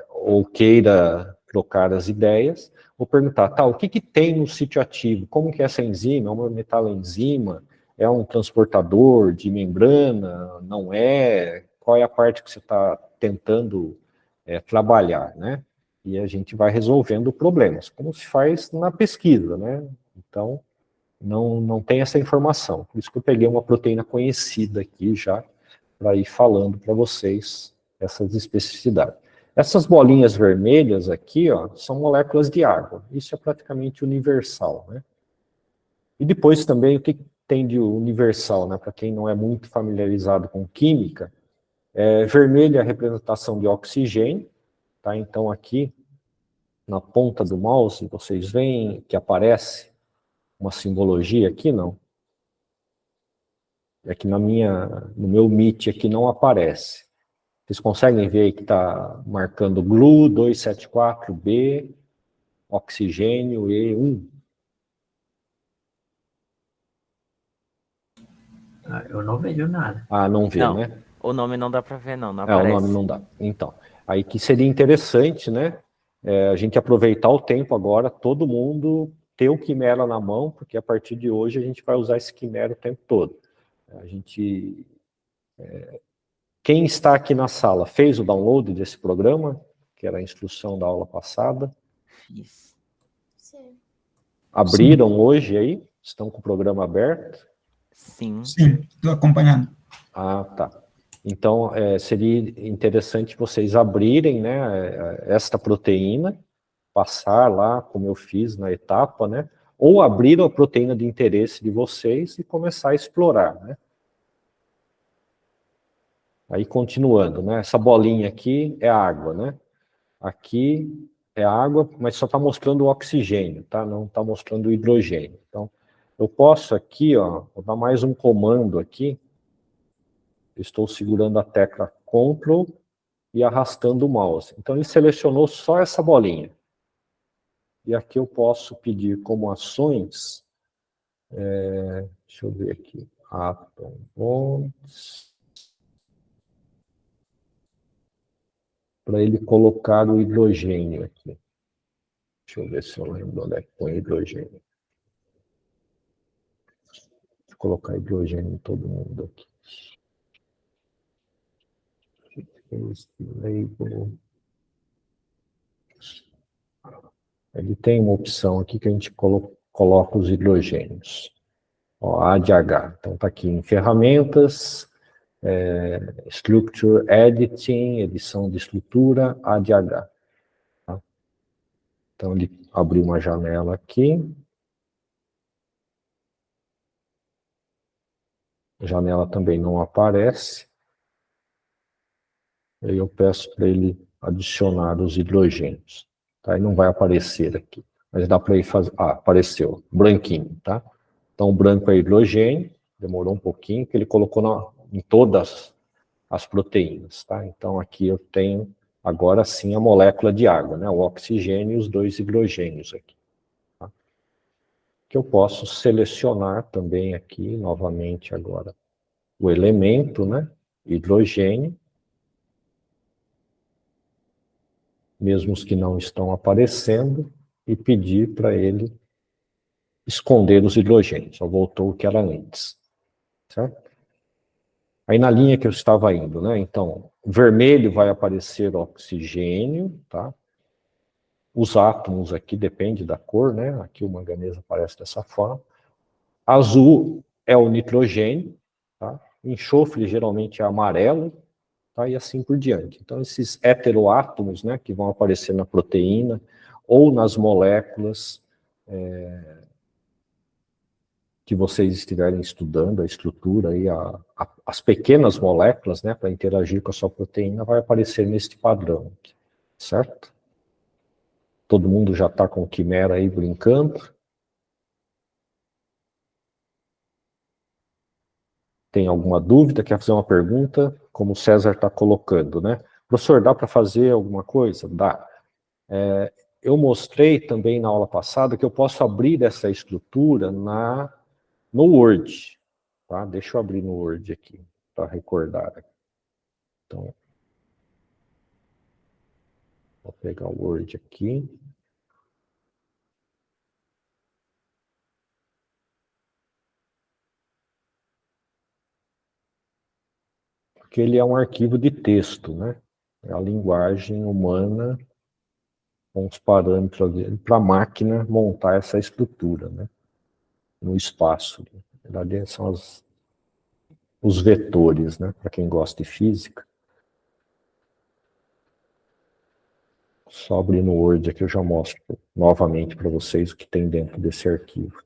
ou queira trocar as ideias, vou perguntar, tá, o que que tem no sítio ativo? Como que é essa enzima? É uma metalenzima? É um transportador de membrana? Não é? Qual é a parte que você está tentando trabalhar, né? E a gente vai resolvendo problemas, como se faz na pesquisa, né? Então, não tem essa informação. Por isso que eu peguei uma proteína conhecida aqui já, para ir falando para vocês essas especificidades. Essas bolinhas vermelhas aqui, ó, são moléculas de água. Isso é praticamente universal, né? E depois também, o que tem de universal, né? Para quem não é muito familiarizado com química, vermelho é a representação de oxigênio, tá? Então aqui, na ponta do mouse, vocês veem que aparece uma simbologia aqui, não? É que no meu Meet aqui não aparece. Vocês conseguem ver aí que está marcando GLU 274B, oxigênio E1. Eu não vejo nada. Ah, não vê, Não, né? o nome não dá pra ver, não O aparece. nome não dá. Então, aí que seria interessante, né? A gente aproveitar o tempo agora, todo mundo ter o Quimera na mão, porque a partir de hoje a gente vai usar esse Quimera o tempo todo. Quem está aqui na sala fez o download desse programa, que era a instrução da aula passada? Fiz. Sim. Abriram hoje aí? Estão com o programa aberto? Sim. Sim, estou acompanhando. Ah, tá. Então, seria interessante vocês abrirem, né, esta proteína, passar lá, como eu fiz na etapa, né, ou abrir a proteína de interesse de vocês e começar a explorar, né. Aí, continuando, né, essa bolinha aqui é água, né, aqui é água, mas só está mostrando o oxigênio, tá, não está mostrando o hidrogênio. Então, eu posso aqui, ó, vou dar mais um comando aqui, estou segurando a tecla Ctrl e arrastando o mouse. Então, ele selecionou só essa bolinha. E aqui eu posso pedir como ações, deixa eu ver aqui, Atom Bonds, para ele colocar o hidrogênio aqui. Deixa eu ver se eu lembro onde é que põe hidrogênio. Vou colocar hidrogênio em todo mundo aqui. Label. Ele tem uma opção aqui que a gente coloca os hidrogênios. Ó, A de H. Então está aqui em ferramentas, Structure Editing, edição de estrutura, A de H. Tá? Então ele abriu uma janela aqui. A janela também não aparece. Aí eu peço para ele adicionar os hidrogênios. Tá? E não vai aparecer aqui. Mas dá para ele fazer. Ah, apareceu, branquinho, tá? Então o branco é hidrogênio, demorou um pouquinho, que ele colocou em todas as proteínas, tá? Então aqui eu tenho agora sim a molécula de água, né? O oxigênio e os dois hidrogênios aqui. Tá? Que eu posso selecionar também aqui, novamente agora, o elemento, né? Hidrogênio, mesmo os que não estão aparecendo, e pedir para ele esconder os hidrogênios. Só voltou o que era antes, certo? Aí na linha que eu estava indo, né? Então, vermelho vai aparecer oxigênio, tá? Os átomos aqui depende da cor, né? Aqui o manganês aparece dessa forma. Azul é o nitrogênio, tá? Enxofre geralmente é amarelo, tá? E assim por diante. Então esses heteroátomos, né, que vão aparecer na proteína ou nas moléculas que vocês estiverem estudando, a estrutura e as pequenas moléculas, né, para interagir com a sua proteína, vai aparecer neste padrão aqui, certo? Todo mundo já está com o Quimera aí brincando. Tem alguma dúvida? Quer fazer uma pergunta? Como o César está colocando, né? Professor, dá para fazer alguma coisa? Dá. Eu mostrei também na aula passada que eu posso abrir essa estrutura no Word. Tá? Deixa eu abrir no Word aqui, para recordar. Então, Vou pegar o Word aqui. Porque ele é um arquivo de texto, né? É a linguagem humana com os parâmetros para a máquina montar essa estrutura, né? No espaço. Na verdade, são os vetores, né? Para quem gosta de física. Só abrir no Word aqui eu já mostro novamente para vocês o que tem dentro desse arquivo.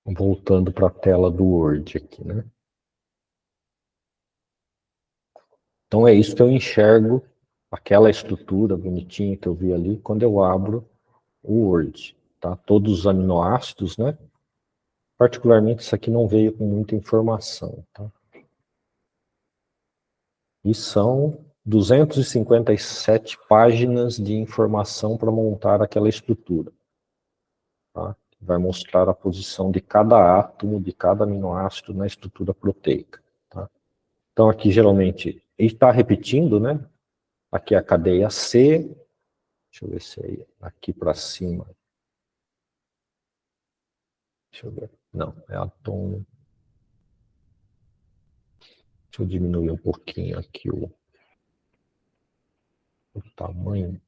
Voltando para a tela do Word aqui, né? Então é isso que eu enxergo, aquela estrutura bonitinha que eu vi ali, quando eu abro o Word, tá? Todos os aminoácidos, né? Particularmente isso aqui não veio com muita informação, tá? E são 257 páginas de informação para montar aquela estrutura, tá? Vai mostrar a posição de cada átomo, de cada aminoácido na estrutura proteica, tá? Então aqui geralmente, ele está repetindo, né? Aqui é a cadeia C, deixa eu ver se é aqui para cima. Deixa eu ver. Não, é átomo. Deixa eu diminuir um pouquinho aqui o tamanho.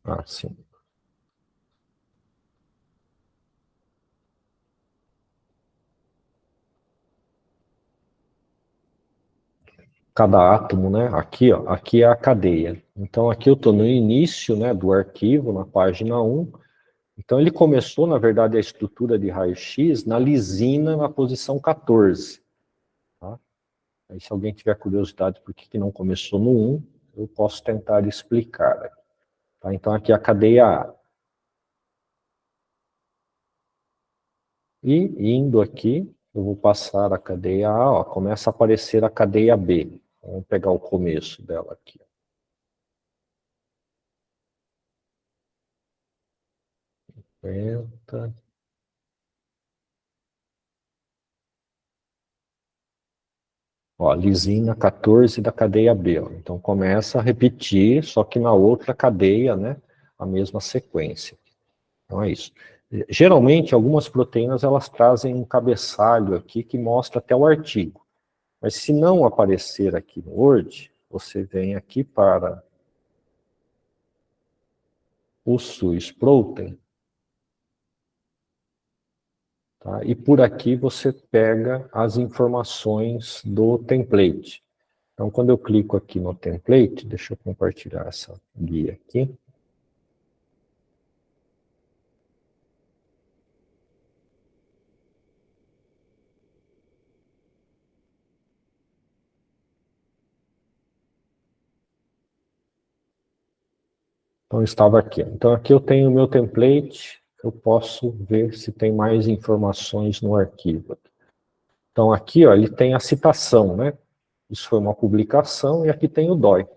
Ah, sim. Cada átomo, né? Aqui, ó, aqui é a cadeia. Então aqui eu estou no início, né, do arquivo, na página 1. Então ele começou, na verdade, a estrutura de raio-x na lisina na posição 14. Tá? Aí se alguém tiver curiosidade por que não começou no 1, eu posso tentar explicar. Tá? Então aqui é a cadeia A. E indo aqui, eu vou passar a cadeia A, ó, começa a aparecer a cadeia B. Vamos pegar o começo dela aqui. Ó, lisina 14 da cadeia B. Ó. Então começa a repetir, só que na outra cadeia, né, a mesma sequência. Então é isso. Geralmente, algumas proteínas, elas trazem um cabeçalho aqui que mostra até o artigo. Mas se não aparecer aqui no Word, você vem aqui para o Swiss Protein, tá? E por aqui você pega as informações do template. Então, quando eu clico aqui no template, deixa eu compartilhar essa guia aqui. Então, estava aqui. Então, aqui eu tenho o meu template, eu posso ver se tem mais informações no arquivo. Então, aqui, ó, ele tem a citação, né? Isso foi uma publicação, e aqui tem o DOI.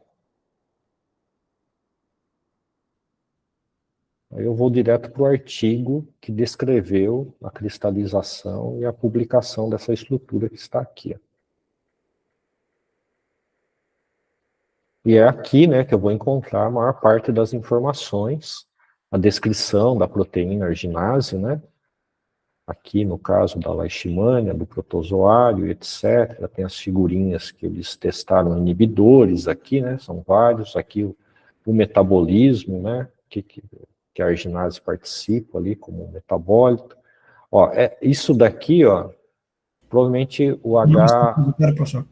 Aí eu vou direto para o artigo que descreveu a cristalização e a publicação dessa estrutura que está aqui. Ó. E é aqui, né, que eu vou encontrar a maior parte das informações, a descrição da proteína arginase, né? Aqui no caso da leishmania, do protozoário, etc. Tem as figurinhas que eles testaram inibidores aqui, né? São vários. Aqui o metabolismo, né? Que que a arginase participa ali como metabólito. Ó, isso daqui, ó, provavelmente o Não está H... projetado, professor.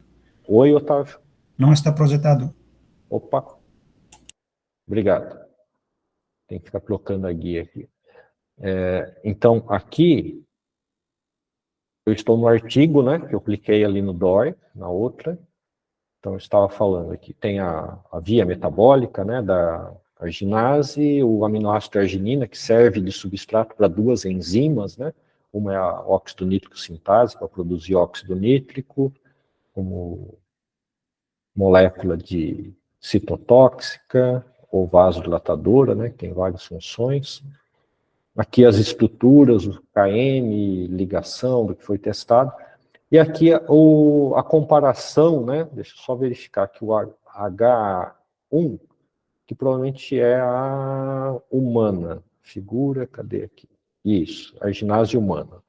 Oi, Otávio. Não está projetado. Opa. Obrigado. Tem que ficar trocando a guia aqui. Então, aqui, eu estou no artigo, né, que eu cliquei ali no DOI, na outra. Então, eu estava falando aqui, tem a via metabólica, né, da arginase, o aminoácido arginina, que serve de substrato para duas enzimas, né, uma é a óxido nítrico sintase, para produzir óxido nítrico, como molécula de citotóxica, ou vasodilatadora, né, que tem várias funções. Aqui as estruturas, o KM, ligação do que foi testado. E aqui a comparação, né? Deixa eu só verificar que o H1, que provavelmente é a humana. Figura, cadê aqui? Isso, a arginase humana.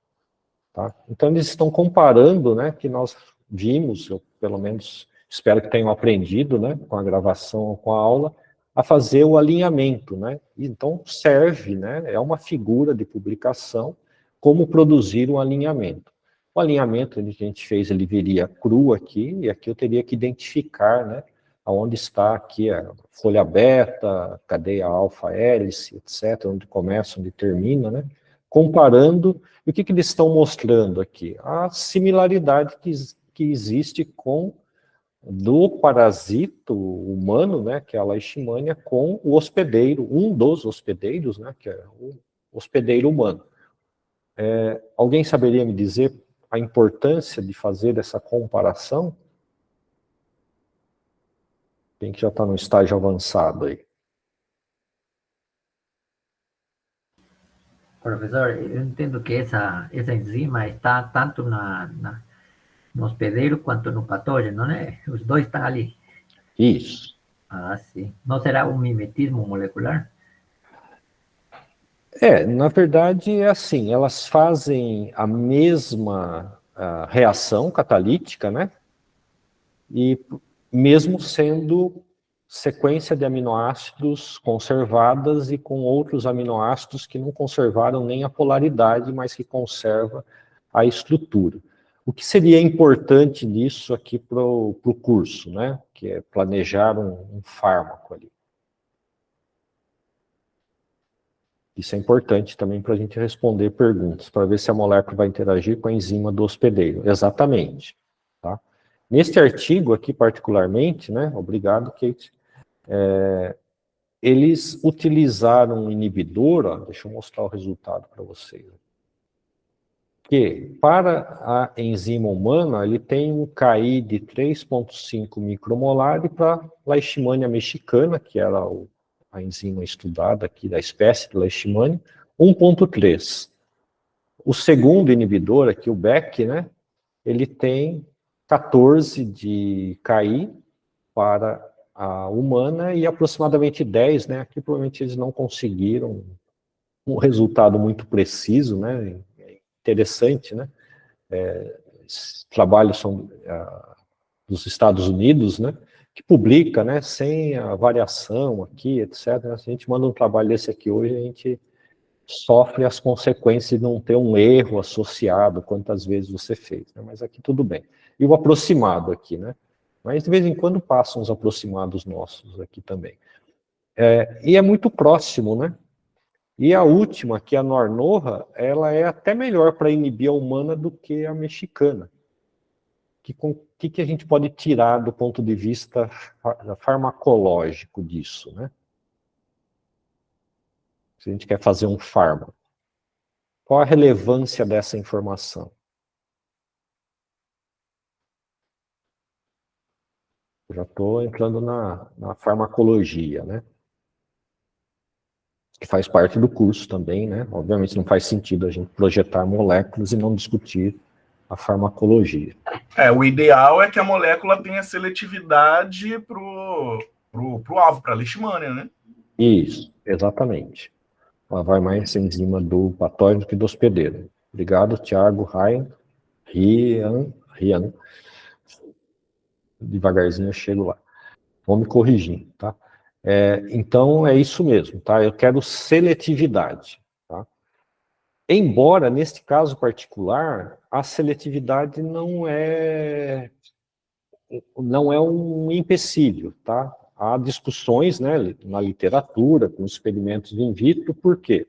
Tá? Então eles estão comparando, né? Que nós vimos, eu pelo menos espero que tenham aprendido, né? Com a gravação, com a aula, a fazer o alinhamento, né? Então serve, né? É uma figura de publicação como produzir um alinhamento. O alinhamento que a gente fez, ele viria cru aqui, e aqui eu teria que identificar, né, aonde está aqui a folha beta, cadeia alfa-hélice, etc., onde começa, onde termina, né, comparando, e o que eles estão mostrando aqui? A similaridade que existe com do parasito humano, né, que é a leishmania, com o hospedeiro, um dos hospedeiros, né, que é o hospedeiro humano. Alguém saberia me dizer a importância de fazer essa comparação? Quem que já está no estágio avançado aí? Professor, eu entendo que essa enzima está tanto no hospedeiro quanto no patógeno, né? Os dois estão ali. Isso. Ah, sim. Não será um mimetismo molecular? Na verdade é assim, elas fazem a mesma reação catalítica, né? E mesmo sendo sequência de aminoácidos conservadas e com outros aminoácidos que não conservaram nem a polaridade, mas que conserva a estrutura. O que seria importante nisso aqui para o curso, né? Que é planejar um fármaco ali. Isso é importante também para a gente responder perguntas, para ver se a molécula vai interagir com a enzima do hospedeiro. Exatamente. Tá? Neste artigo aqui, particularmente, né? Obrigado, Kate. Eles utilizaram um inibidor, ó, deixa eu mostrar o resultado para vocês. Que para a enzima humana, ele tem um KI de 3,5 micromolar, e para a Leishmania mexicana, que era a enzima estudada aqui da espécie de Leishmania, 1,3. O segundo inibidor aqui, o BEC, né, ele tem 14 de KI para a humana e aproximadamente 10, né, aqui provavelmente eles não conseguiram um resultado muito preciso, né, interessante, né, esses trabalhos são dos Estados Unidos, né, que publica, né, sem a variação aqui, etc. Se a gente manda um trabalho desse aqui hoje, a gente sofre as consequências de não ter um erro associado quantas vezes você fez, né, mas aqui tudo bem. E o aproximado aqui, né, mas de vez em quando passam os aproximados nossos aqui também. E é muito próximo, né? E a última, que é a Nornorra, ela é até melhor para inibir a humana do que a mexicana. O que a gente pode tirar do ponto de vista farmacológico disso, né? Se a gente quer fazer um fármaco. Qual a relevância dessa informação? Eu já estou entrando na farmacologia, né? Que faz parte do curso também, né? Obviamente não faz sentido a gente projetar moléculas e não discutir a farmacologia. O ideal é que a molécula tenha seletividade pro alvo, para a leishmania, né? Isso, exatamente. Ela vai mais em cima do patógeno que do hospedeiro. Obrigado, Thiago, Rian. Devagarzinho eu chego lá. Vou me corrigindo, tá? Então, é isso mesmo, tá? Eu quero seletividade, tá? Embora, neste caso particular, a seletividade não é um empecilho, tá? Há discussões, né, na literatura, com experimentos in vitro, por quê?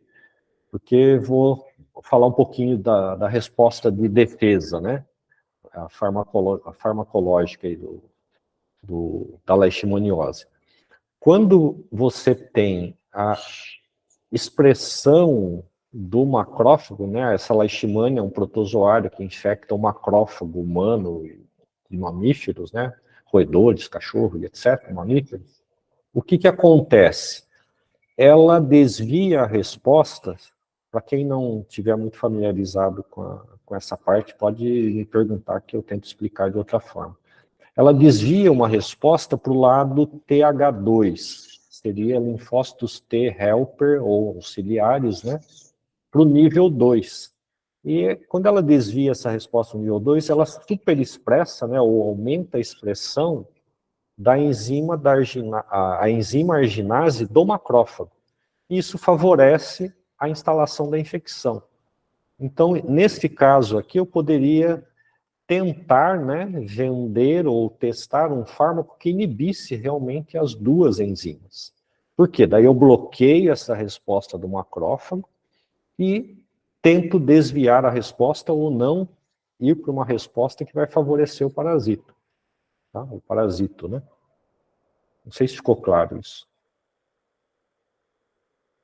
Porque vou falar um pouquinho da resposta de defesa, né? A farmacológica aí da leishmaniose. Quando você tem a expressão do macrófago, né? Essa leishmania é um protozoário que infecta o macrófago humano e mamíferos, né? Roedores, cachorro e etc., mamíferos. O que acontece? Ela desvia a resposta. Para quem não estiver muito familiarizado com essa parte, pode me perguntar que eu tento explicar de outra forma. Ela desvia uma resposta para o lado TH2, seria linfócitos T helper ou auxiliares, né? Para o nível 2. E quando ela desvia essa resposta no nível 2, ela superexpressa, né, ou aumenta a expressão da enzima a enzima arginase do macrófago. Isso favorece a instalação da infecção. Então, nesse caso aqui, eu poderia tentar, né, vender ou testar um fármaco que inibisse realmente as duas enzimas. Por quê? Daí eu bloqueio essa resposta do macrófago e tento desviar a resposta ou não ir para uma resposta que vai favorecer o parasito. Tá? O parasito, né? Não sei se ficou claro isso.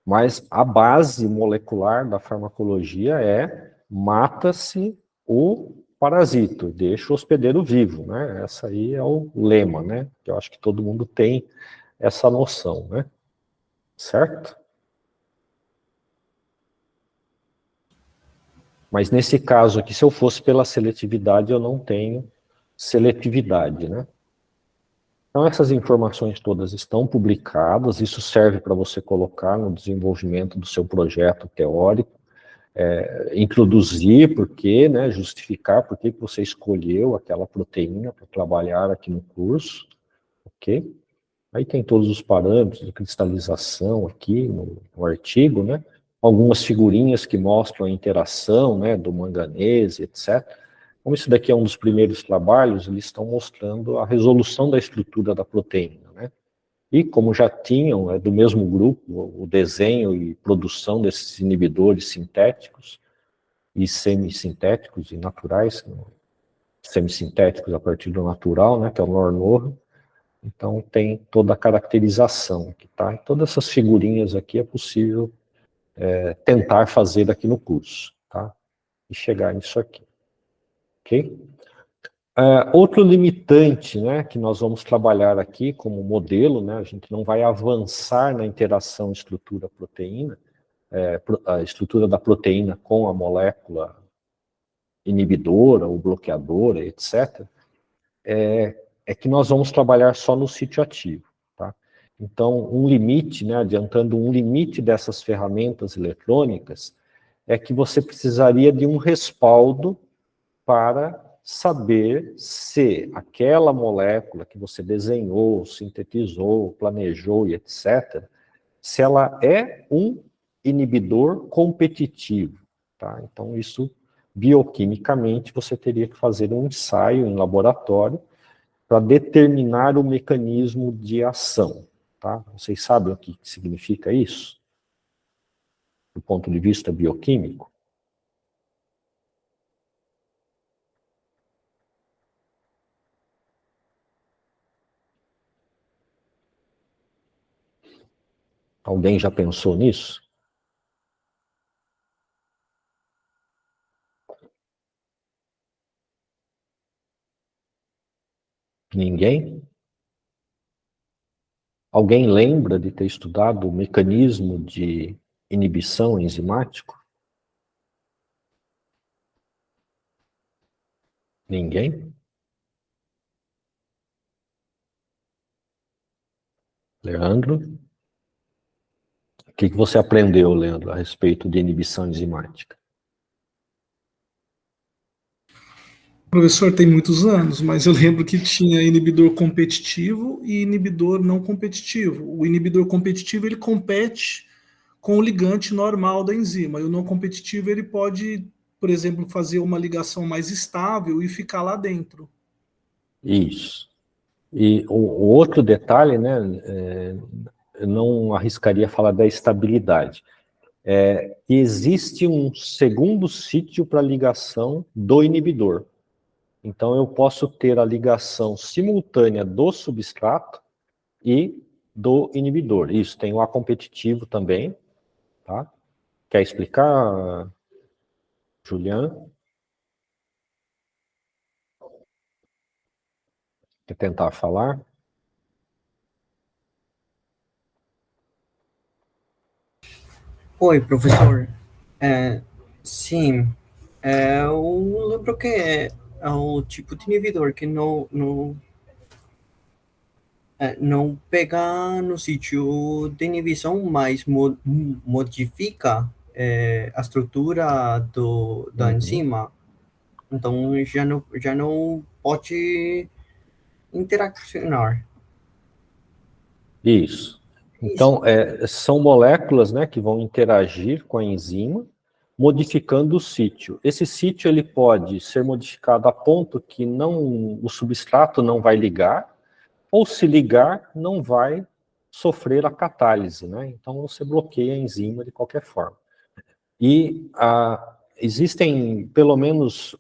Mas a base molecular da farmacologia é mata-se o parasito, deixa o hospedeiro vivo, né? Essa aí é o lema, né? Que eu acho que todo mundo tem essa noção, né? Certo? Mas nesse caso aqui, se eu fosse pela seletividade, eu não tenho seletividade, né? Então essas informações todas estão publicadas, isso serve para você colocar no desenvolvimento do seu projeto teórico, introduzir porquê, né, justificar por que você escolheu aquela proteína para trabalhar aqui no curso, ok? Aí tem todos os parâmetros de cristalização aqui no artigo, né? Algumas figurinhas que mostram a interação, né, do manganese, etc. Como isso daqui é um dos primeiros trabalhos, eles estão mostrando a resolução da estrutura da proteína, né? E como já tinham, do mesmo grupo, o desenho e produção desses inibidores sintéticos e semissintéticos e naturais, semissintéticos a partir do natural, né, que é o Nornorra. Então tem toda a caracterização aqui, tá? E todas essas figurinhas aqui é possível tentar fazer aqui no curso, tá? E chegar nisso aqui, ok? Outro limitante, né, que nós vamos trabalhar aqui como modelo, né, a gente não vai avançar na interação estrutura-proteína, a estrutura da proteína com a molécula inibidora ou bloqueadora, etc., é que nós vamos trabalhar só no sítio ativo, tá? Então, um limite, né, adiantando um limite dessas ferramentas eletrônicas, é que você precisaria de um respaldo para saber se aquela molécula que você desenhou, sintetizou, planejou e etc., se ela é um inibidor competitivo, tá? Então, isso, bioquimicamente, você teria que fazer um ensaio em laboratório para determinar o mecanismo de ação, tá? Vocês sabem o que significa isso? Do ponto de vista bioquímico? Alguém já pensou nisso? Ninguém? Alguém lembra de ter estudado o mecanismo de inibição enzimático? Ninguém? Leandro? O que você aprendeu, Leandro, a respeito de inibição enzimática? Professor, tem muitos anos, mas eu lembro que tinha inibidor competitivo e inibidor não competitivo. O inibidor competitivo, ele compete com o ligante normal da enzima, e o não competitivo, ele pode, por exemplo, fazer uma ligação mais estável e ficar lá dentro. Isso. E o outro detalhe, né, eu não arriscaria falar da estabilidade, que existe um segundo sítio para ligação do inibidor. Então, eu posso ter a ligação simultânea do substrato e do inibidor. Isso, tem o acompetitivo também, tá? Quer explicar, Juliana? Quer tentar falar? Oi, professor. Sim, eu lembro que é o tipo de inibidor que não pega no sítio de inibição, mas modifica a estrutura da enzima. Então, já não pode interaccionar. Isso. Então, são moléculas, né, que vão interagir com a enzima, modificando o sítio. Esse sítio ele pode ser modificado a ponto que o substrato não vai ligar, ou se ligar, não vai sofrer a catálise, né? Então você bloqueia a enzima de qualquer forma. E existem pelo menos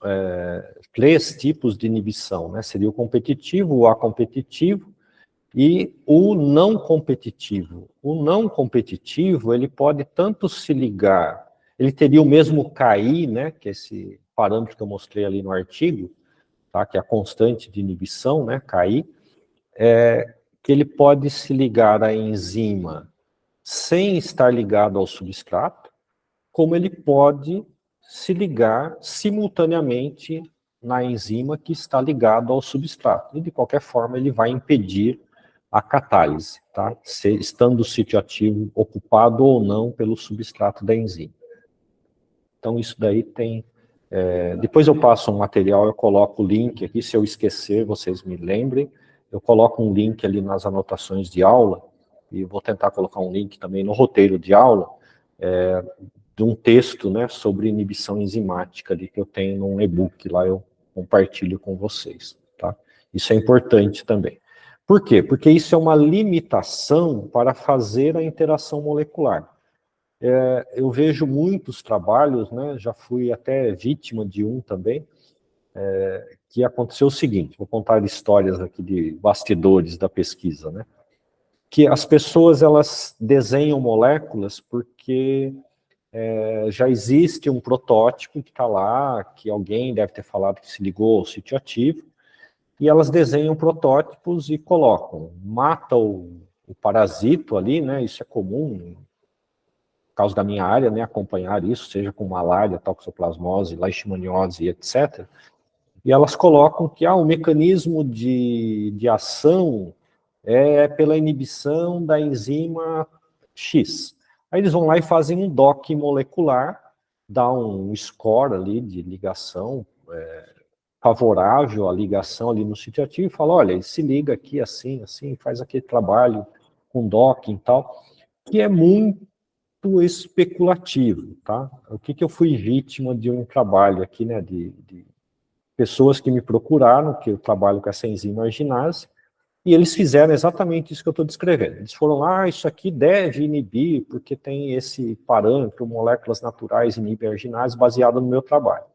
3 tipos de inibição, né? Seria o competitivo, o acompetitivo e o não competitivo. O não competitivo, ele pode tanto se ligar, ele teria o mesmo KI, né, que é esse parâmetro que eu mostrei ali no artigo, tá, que é a constante de inibição, né, KI, que ele pode se ligar à enzima sem estar ligado ao substrato, como ele pode se ligar simultaneamente na enzima que está ligado ao substrato. E, de qualquer forma, ele vai impedir a catálise, tá? Estando o sítio ativo ocupado ou não pelo substrato da enzima. Então, isso daí tem... depois eu passo um material, eu coloco o link aqui, se eu esquecer, vocês me lembrem. Eu coloco um link ali nas anotações de aula, e vou tentar colocar um link também no roteiro de aula, de um texto, né, sobre inibição enzimática ali, que eu tenho num e-book, lá eu compartilho com vocês, tá? Isso é importante também. Por quê? Porque isso é uma limitação para fazer a interação molecular. Eu vejo muitos trabalhos, né, já fui até vítima de um também, que aconteceu o seguinte, vou contar histórias aqui de bastidores da pesquisa, né, que as pessoas, elas desenham moléculas porque já existe um protótipo que está lá, que alguém deve ter falado que se ligou ao sítio ativo, e elas desenham protótipos e colocam, mata o parasito ali, né, isso é comum, por causa da minha área, né, acompanhar isso, seja com malária, toxoplasmose, leishmaniose, etc., e elas colocam que o mecanismo de ação é pela inibição da enzima X. Aí eles vão lá e fazem um docking molecular, dá um score ali de ligação favorável à ligação ali no sítio ativo, e fala, olha, ele se liga aqui assim, assim, faz aquele trabalho com docking e tal, que é muito especulativo, tá? O que eu fui vítima de um trabalho aqui, né, de pessoas que me procuraram, que eu trabalho com essa enzima arginase, e eles fizeram exatamente isso que eu estou descrevendo. Eles foram lá, isso aqui deve inibir, porque tem esse parâmetro, moléculas naturais inibem arginase, baseado no meu trabalho.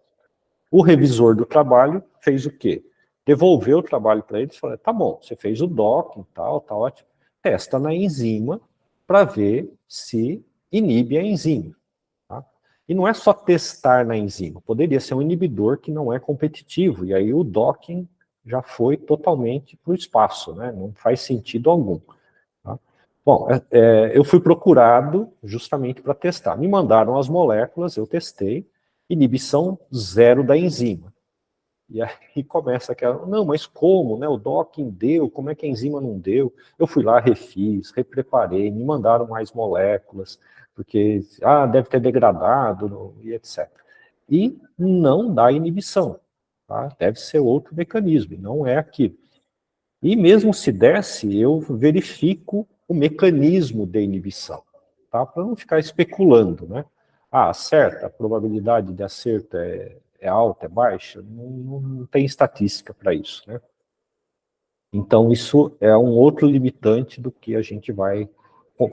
O revisor do trabalho fez o quê? Devolveu o trabalho para eles e falou, tá bom, você fez o docking, tal, tá ótimo, testa na enzima para ver se inibe a enzima. Tá? E não é só testar na enzima, poderia ser um inibidor que não é competitivo, e aí o docking já foi totalmente para o espaço, né? Não faz sentido algum. Tá? Bom, eu fui procurado justamente para testar. Me mandaram as moléculas, eu testei, inibição 0 da enzima. E aí começa aquela, não, mas como, né? O docking deu, como é que a enzima não deu? Eu fui lá, refiz, repreparei, me mandaram mais moléculas, porque, deve ter degradado, e etc. E não dá inibição. tá? Deve ser outro mecanismo, não é aquilo. E mesmo se desse, eu verifico o mecanismo de inibição, tá? Para não ficar especulando, né? Ah, acerta, a probabilidade de acerto é alta, é baixa? Não tem estatística para isso, né? Então, isso é um outro limitante do que a gente vai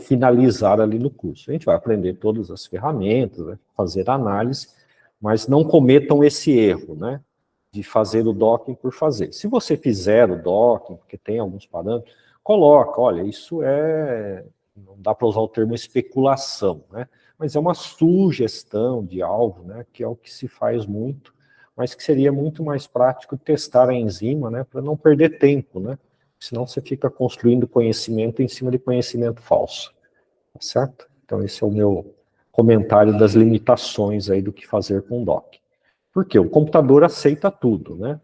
finalizar ali no curso. A gente vai aprender todas as ferramentas, né, fazer análise, mas não cometam esse erro, né, de fazer o docking por fazer. Se você fizer o docking, porque tem alguns parâmetros, coloca, olha, isso não dá para usar o termo especulação, né, mas é uma sugestão de alvo, né, que é o que se faz muito, mas que seria muito mais prático testar a enzima, né, para não perder tempo, né, senão você fica construindo conhecimento em cima de conhecimento falso, tá certo? Então esse é o meu comentário das limitações aí do que fazer com doc. Porque o computador aceita tudo, né,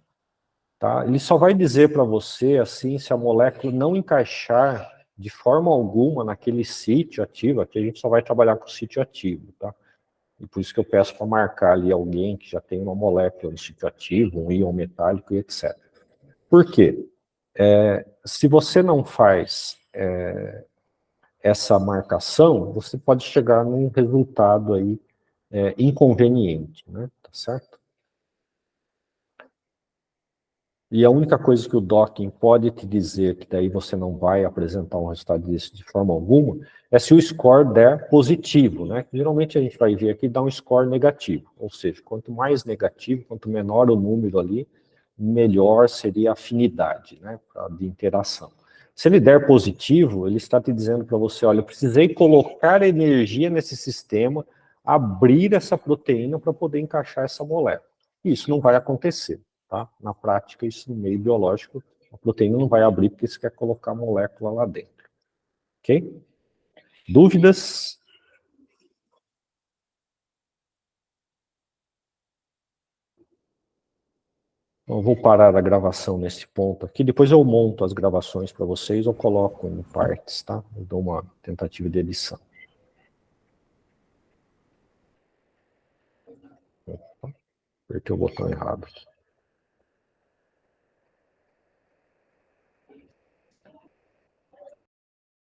tá? Ele só vai dizer para você, assim, se a molécula não encaixar de forma alguma naquele sítio ativo, aqui a gente só vai trabalhar com o sítio ativo, tá? E por isso que eu peço para marcar ali alguém que já tem uma molécula no sítio ativo, um íon metálico e etc. Por quê? Se você não faz essa marcação, você pode chegar num resultado aí inconveniente, né? Tá certo? E a única coisa que o docking pode te dizer, que daí você não vai apresentar um resultado desse de forma alguma, é se o score der positivo, né? Geralmente a gente vai ver aqui dá um score negativo, ou seja, quanto mais negativo, quanto menor o número ali, melhor seria a afinidade, né, de interação. Se ele der positivo, ele está te dizendo para você, olha, eu precisei colocar energia nesse sistema, abrir essa proteína para poder encaixar essa molécula. Isso não vai acontecer. Tá? Na prática, isso no meio biológico, a proteína não vai abrir porque você quer colocar a molécula lá dentro. Ok? Dúvidas? Então, eu vou parar a gravação nesse ponto aqui, depois eu monto as gravações para vocês, eu coloco em partes, tá? Eu dou uma tentativa de edição. Apertei o botão errado.